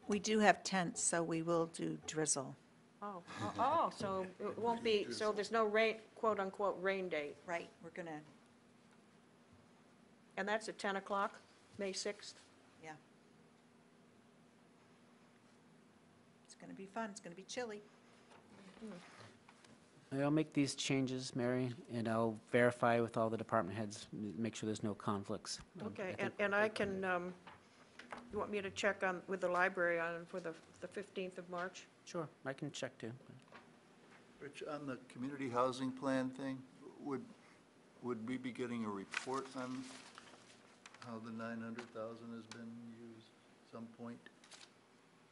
We do have tents, so we will do drizzle. Oh, so it won't be, so there's no rain, quote-unquote, rain date. Right, we're gonna, And that's at 10 o'clock, May 6th? yeah. It's gonna be fun, it's gonna be chilly. I'll make these changes, Mary, and I'll verify with all the department heads, make sure there's no conflicts. Okay, I think- and I can, you want me to check on, with the library on, for the 15th of March? Sure, I can check too. Rich, on the community housing plan thing, would we be getting a report on how the 900,000 has been used at some point?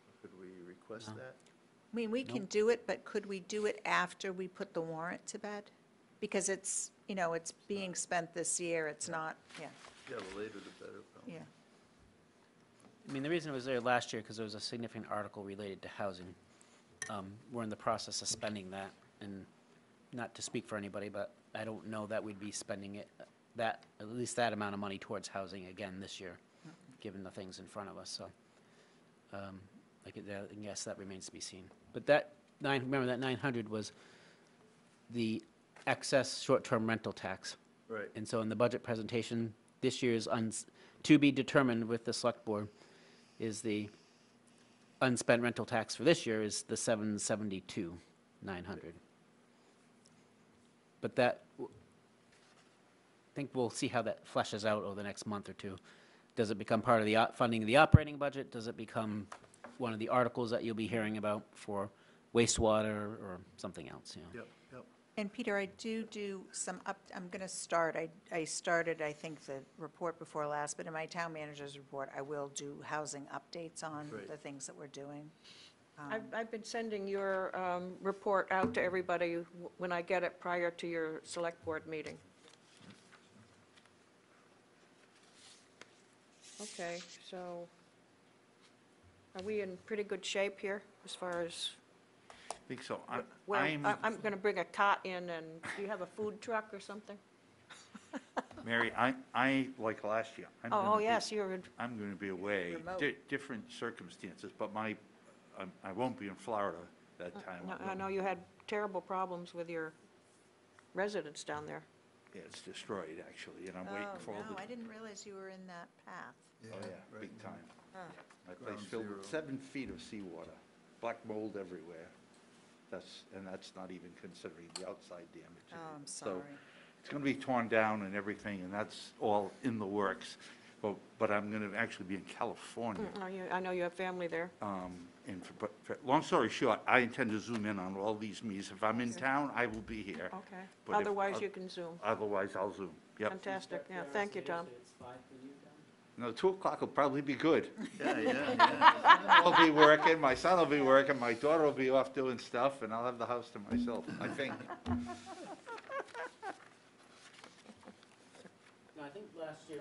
Or could we request No. that? I mean, we can do it, but could we do it after we put the warrant to bed? Because it's, it's being spent this year, it's not, yeah, Yeah, the later the better, probably. yeah. I mean, the reason it was there last year, because there was a significant article related to housing. We're in the process of spending that, and not to speak for anybody, but I don't know that we'd be spending it that, at least that amount of money towards housing again this year, given the things in front of us, so. I guess that remains to be seen. But remember that 900 was the excess short-term rental tax. Right. And so in the budget presentation, this year's to be determined with the select board is the unspent rental tax for this year is the 772,900. But I think we'll see how that fleshes out over the next month or two. Does it become part of the funding of the operating budget? Does it become one of the articles that you'll be hearing about for wastewater or something else? Yep, yep. And Peter, I do some I'm going to start, I started, I think, the report before last, but in my town manager's report, I will do housing updates on Great. the things that we're doing. I've been sending your report out to everybody when I get it prior to your select board meeting. Okay, so are we in pretty good shape here as far as, I think so. well, I'm, I'm going to bring a cot in, and do you have a food truck or something? Mary, I, like last year. I'm Oh, gonna be- yes, you're, I'm going to be away, Remote. different circumstances, but I won't be in Florida that time. I know you had terrible problems with your residents down there. Yeah, it's destroyed, actually, and I'm waiting for all Oh, no, the, I didn't realize you were in that path. oh, yeah, right. big time. Huh. My place Ground filled zero. with 7 feet of seawater, black mold everywhere. That's not even considering the outside damage. Oh, I'm So sorry. it's going to be torn down and everything, and that's all in the works. But I'm going to actually be in California. I know you have family there. And long story short, I intend to zoom in on all these meetings. If I'm in town, I will be here. Okay. But if- Otherwise, you can Zoom. Otherwise, I'll zoom. Yep. Fantastic, yeah, thank you, Tom. No, 2 o'clock will probably be good. Yeah, yeah. I'll be working, my son will be working, my daughter will be off doing stuff, and I'll have the house to myself, I think. No, I think last year,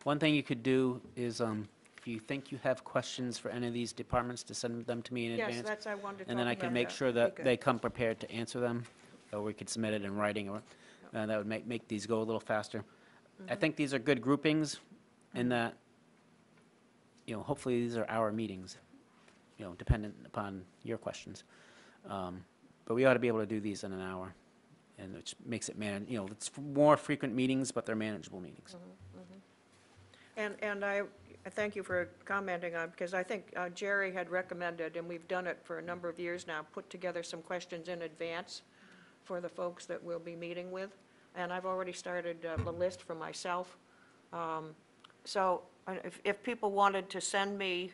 one thing you could do is, if you think you have questions for any of these departments, to send them to me in Yes, advance. that's, I wanted to talk And then I about can make that. sure Be that good. they come prepared to answer them, or we could submit it in writing, or, that would make these go a little faster. I think these are good groupings in that, hopefully these are our meetings, dependent upon your questions. But we ought to be able to do these in an hour, and which makes it it's more frequent meetings, but they're manageable meetings. And I thank you for commenting on, because I think Jerry had recommended, and we've done it for a number of years now, put together some questions in advance for the folks that we'll be meeting with. And I've already started the list for myself. So if people wanted to send me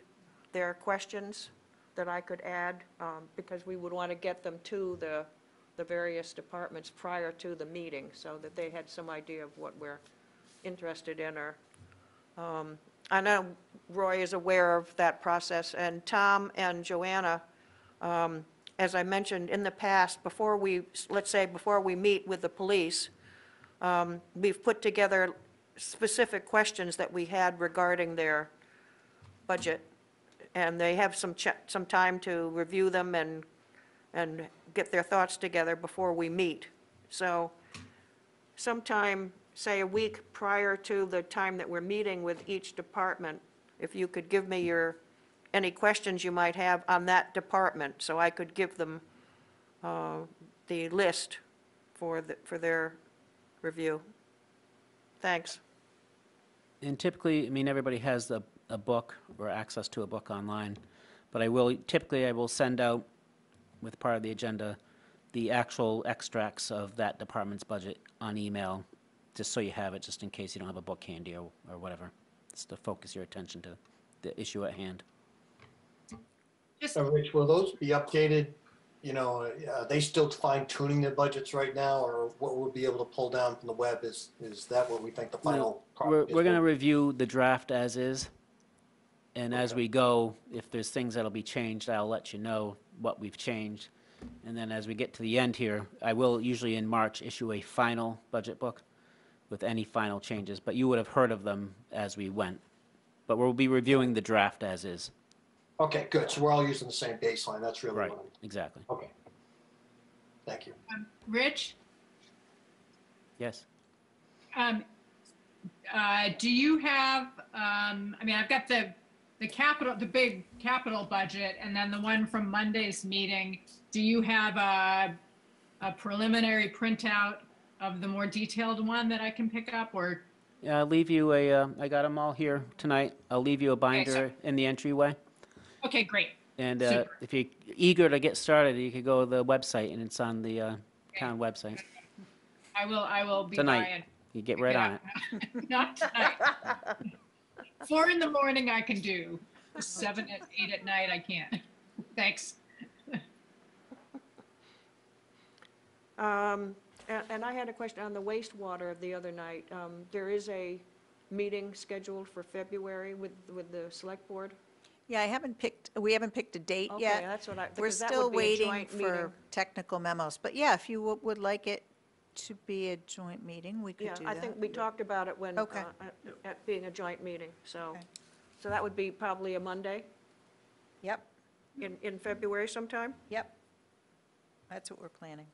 their questions that I could add, because we would want to get them to the various departments prior to the meeting, so that they had some idea of what we're interested in, or I know Roy is aware of that process, and Tom and Joanna, as I mentioned in the past, let's say before we meet with the police, we've put together specific questions that we had regarding their budget, and they have some time to review them and get their thoughts together before we meet. So sometime, say a week prior to the time that we're meeting with each department, if you could give me any questions you might have on that department, so I could give them the list for their review. Thanks. And typically, everybody has a book or access to a book online, but I will send out, with part of the agenda, the actual extracts of that department's budget on email, just so you have it, just in case you don't have a book handy or whatever, just to focus your attention to the issue at hand. Just, So Rich, will those be updated? Are they still fine tuning their budgets right now, or what we'll be able to pull down from the web is that what we think the final product is? We're going to review the draft as is, and as Okay. we go, if there's things that'll be changed, I'll let you know what we've changed. And then as we get to the end here, I will usually in March issue a final budget book with any final changes, but you would have heard of them as we went. But we'll be reviewing the draft as is. Okay, good. So we're all using the same baseline. That's really Right, what exactly. okay. Thank you. Rich, Yes. Do you have, I mean, I've got the capital, the big capital budget, and then the one from Monday's meeting. Do you have a preliminary printout of the more detailed one that I can pick up, or? Yeah, I'll leave you I got them all here tonight. I'll leave you a binder in the entryway. Okay, great. And Super. if you're eager to get started, you could go to the website, and it's on the town website. I will be Tonight. by and You get right on it. Not tonight. 4 in the morning I can do. 7 at 8 at night I can't. Thanks. And I had a question on the wastewater the other night. There is a meeting scheduled for February with the select board? Yeah, we haven't picked a date Okay, yet. that's what We're because that still would be a waiting joint for meeting. technical memos. But yeah, if you would like it to be a joint meeting, we could Yeah, do I that. think we talked about it when, Okay. at being a joint meeting, so. Okay. So that would be probably a Monday Yep, in February sometime? yep. That's what we're planning.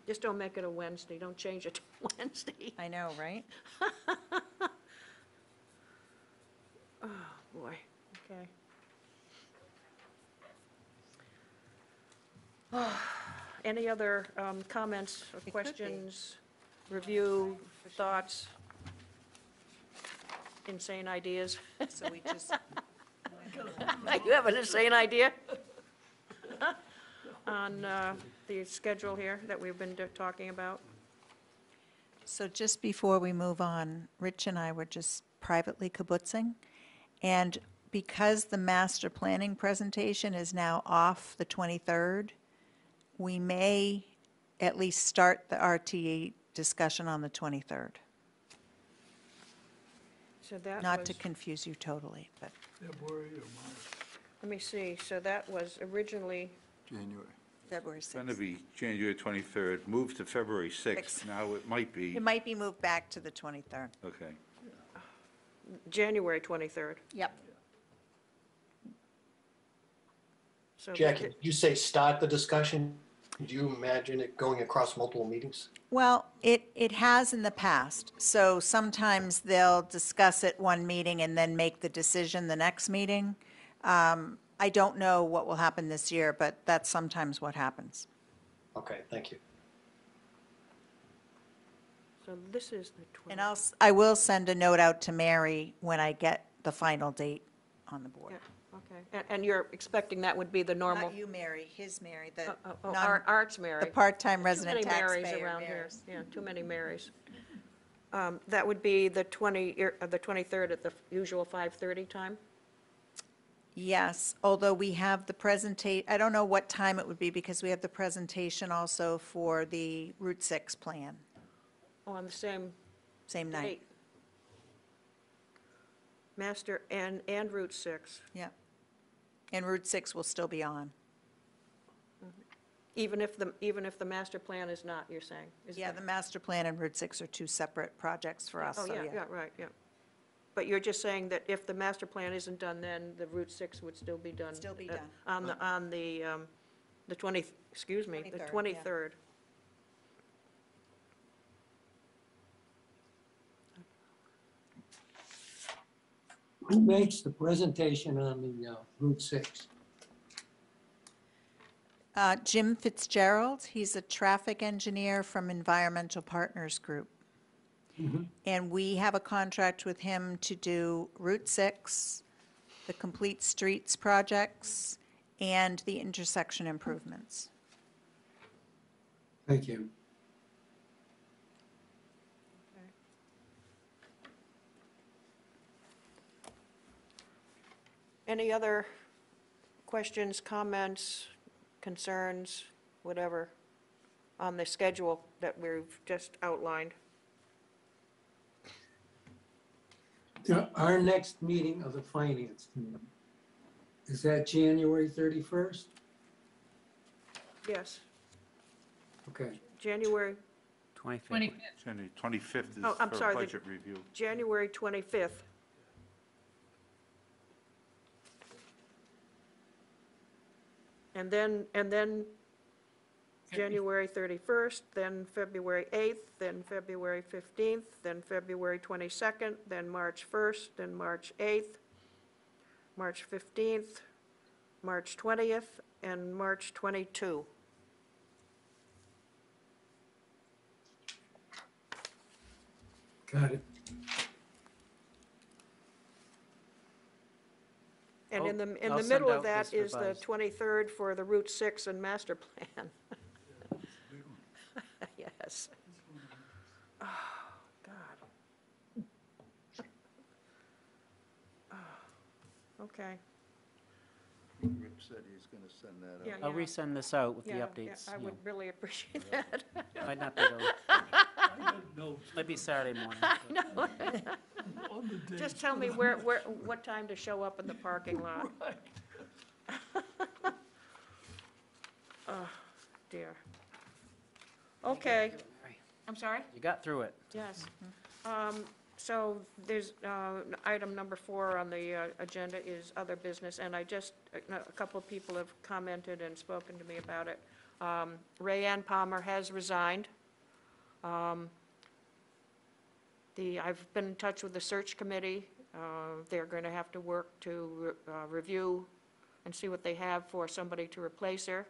Just don't make it a Wednesday, don't change it to Wednesday. I know, right? Boy, okay. Any other comments or It could be. questions, review, thoughts, insane ideas? So we just, You have an insane idea? On the schedule here that we've been talking about? so just before we move on, Rich and I were just privately kibbutzing. And because the master planning presentation is now off the 23rd, we may at least start the RTE discussion on the 23rd. So that Not was, to confuse you totally, but February or March? let me see, so that was originally, January. February It's going to 6th. be January 23rd, moved to February 6th. Sixth. Now it might be, It might be moved back to the 23rd. okay. January 23rd. Yep. So Jackie, you say start the discussion. Do you imagine it going across multiple meetings? Well, it has in the past. So sometimes they'll discuss it one meeting and then make the decision the next meeting. I don't know what will happen this year, but that's sometimes what happens. Okay, thank you. So this is the 20th. And I will send a note out to Mary when I get the final date on the board. Yeah, okay. And you're expecting that would be the normal? Not you, Mary, his Mary, the Art's Mary. the part-time resident Too many taxpayer. Marys around here. Mary's. Yeah, too many Marys. That would be the 23rd at the usual 5:30 time? Yes, although we have the I don't know what time it would be because we have the presentation also for the Route 6 plan, Oh, on the same same night. date? Master and Route 6, Yeah. And Route 6 will still be on. even if the master plan is not, you're saying? Is Yeah, that- the master plan and Route 6 are two separate projects for us, Oh, so yeah, yeah, right, yeah. But you're just saying that if the master plan isn't done, then the Route 6 would still be done? Still be done. On the 20, excuse me, the 23rd, yeah. 23rd. Who makes the presentation on the Route 6? Jim Fitzgerald, he's a traffic engineer from Environmental Partners Group. And we have a contract with him to do Route 6, the Complete Streets projects, and the intersection improvements. Thank you. Any other questions, comments, concerns, whatever, on the schedule that we've just outlined? Our next meeting of the Finance Committee, is that January 31st? Yes, Okay. January 25th. 25th. January 25th is Oh, I'm for sorry, budget review. January 25th. And then January 31st, then February 8th, then February 15th, then February 22nd, then March 1st, then March 8th, March 15th, March 20th, and March 22. Got it. And in the I'll middle send of out that this is the revised. 23rd for the Route 6 and master plan. Yes. Oh, God. Oh, okay. Rich said he's going to send that out. Yeah, I'll resend this out with the Yeah, updates. yeah, I you would know. really appreciate that. Might not be till, might be Saturday morning. but- Just tell me what time to show up in the parking lot. Oh, dear. Okay, I'm sorry? You got through it. Yes. So there's, item number 4 on the agenda is other business, and a couple of people have commented and spoken to me about it. Rayanne Palmer has resigned. I've been in touch with the search committee. They're going to have to work to review and see what they have for somebody to replace her.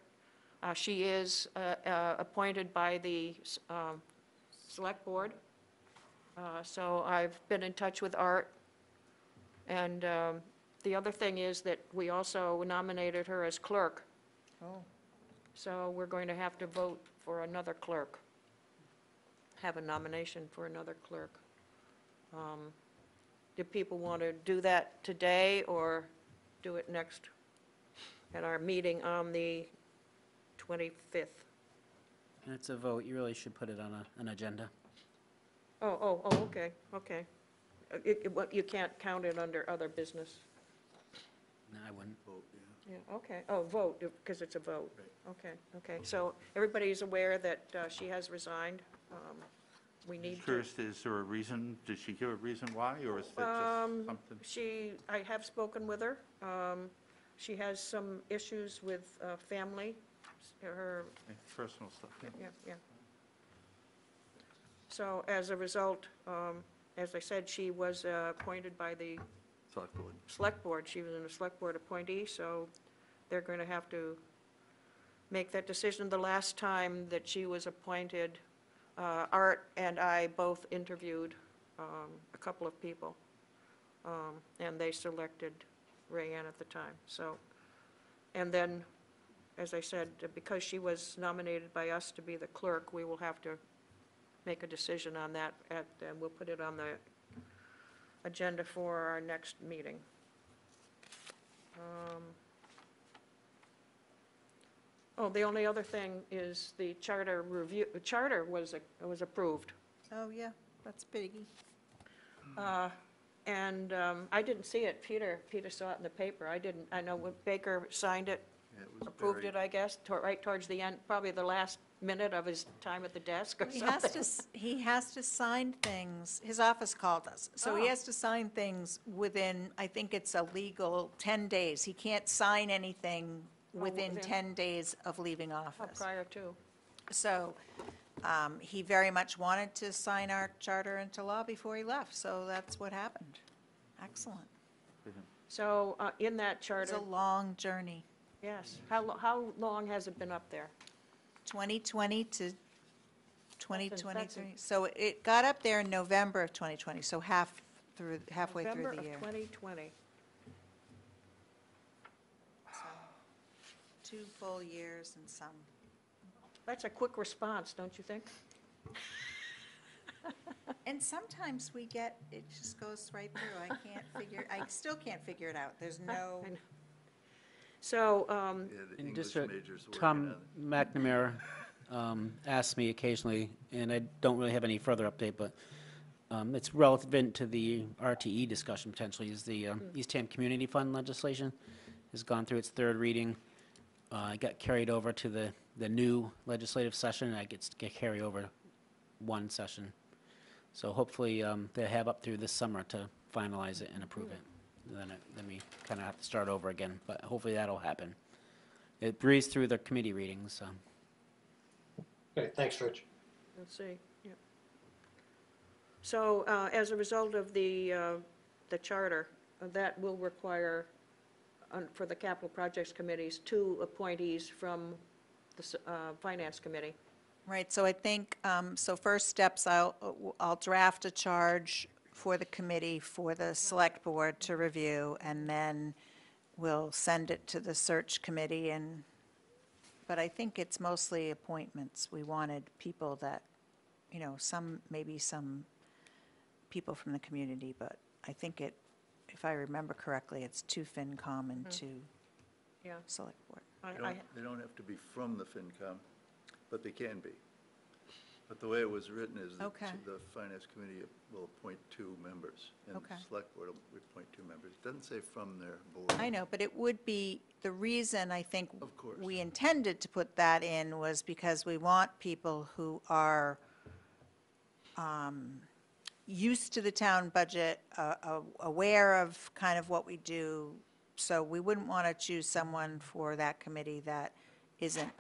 She is appointed by the select board. So I've been in touch with Art. And the other thing is that we also nominated her as clerk. Oh. So we're going to have to vote for another clerk. Have a nomination for another clerk. Do people want to do that today or do it next at our meeting on the 25th? And it's a vote. You really should put it on an agenda. Oh, okay, okay. You can't count it under other business? No, I wouldn't. Vote, yeah. Yeah, okay. Oh, vote, because it's a vote. Okay, okay. So everybody's aware that she has resigned. We need to... First, is there a reason, did she give a reason why, or is that just something? I have spoken with her. She has some issues with family, her, Personal stuff, yeah. yeah, yeah. So as a result, as I said, she was appointed by the Select board. select board. She was a select board appointee, so they're going to have to make that decision. The last time that she was appointed, Art and I both interviewed a couple of people, and they selected Rayanne at the time. So, and then, as I said, because she was nominated by us to be the clerk, we will have to make a decision on that, and we'll put it on the agenda for our next meeting. Oh, the only other thing is the charter review, the charter was approved. Oh, yeah, that's biggie. And I didn't see it. Peter saw it in the paper. I didn't. I know when Baker signed it, Yeah, it was approved buried. it, I guess, right towards the end, probably the last minute of his time at the desk or He has something. to, he has to sign things, his office called us, so he Oh. has to sign things within, I think it's a legal 10 days. He can't sign anything within within- 10 days of leaving Oh, office. prior to. So he very much wanted to sign our charter into law before he left, so that's what happened. Excellent. So in that It was charter, a long journey, yes. How long has it been up there? 2020 to 2023. That's So it got up there in November of 2020, so halfway through November the year. of 2020. So 2 full years and some. That's a quick response, don't you think? And sometimes we get, it just goes right through. I still can't figure it out. There's no, I know. So, Yeah, the In English District, major's working Tom on it. McNamara asks me occasionally, and I don't really have any further update, but it's relevant to the RTE discussion potentially, is the Eastham Community Fund legislation has gone through its third reading. It got carried over to the new legislative session, and I get to carry over one session. So hopefully they have up through this summer to finalize it and approve it. Then we kind of have to start over again, but hopefully that'll happen. it breezed through the committee readings, so. Okay, thanks, Rich. Let's see, yeah. So as a result of the charter, that will require, for the capital projects committees, 2 appointees from the finance committee. Right, so I think, so first steps, I'll draft a charge for the committee, for the select board to review, and then we'll send it to the search committee, but I think it's mostly appointments. We wanted people that, maybe some people from the community, but I think if I remember correctly, it's 2 FinCom and 2 Yeah. select board. They don't have to be from the FinCom, but they can be. But the way it was written is that Okay. the Finance Committee will appoint 2 members, and the Okay. Select Board will appoint 2 members. It doesn't say from their board. I know, but it would be, the reason I think Of course. we intended to put that in was because we want people who are used to the town budget, aware of kind of what we do. So we wouldn't want to choose someone for that committee that isn't,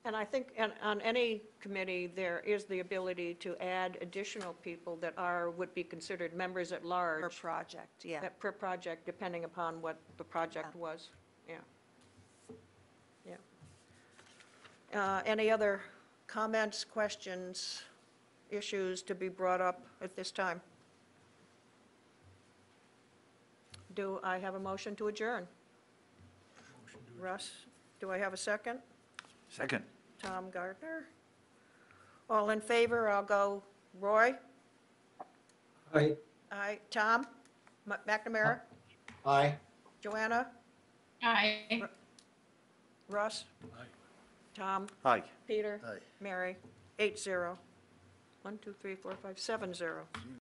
And I think on any committee, there is the ability to add additional people that would be considered members at per large. project, yeah. Per project, depending upon what the project was, yeah. Yeah. Any other comments, questions, issues to be brought up at this time? Do I have a motion to adjourn? Russ, do I have a second? Second. Tom Gardner. All in favor, I'll go Roy? Aye. Aye. Tom? McNamara? Aye. Joanna? Aye. Russ? Aye. Tom? Aye. Peter? Aye. Mary? 8-0. 1, 2, 3, 4, 5, 7-0.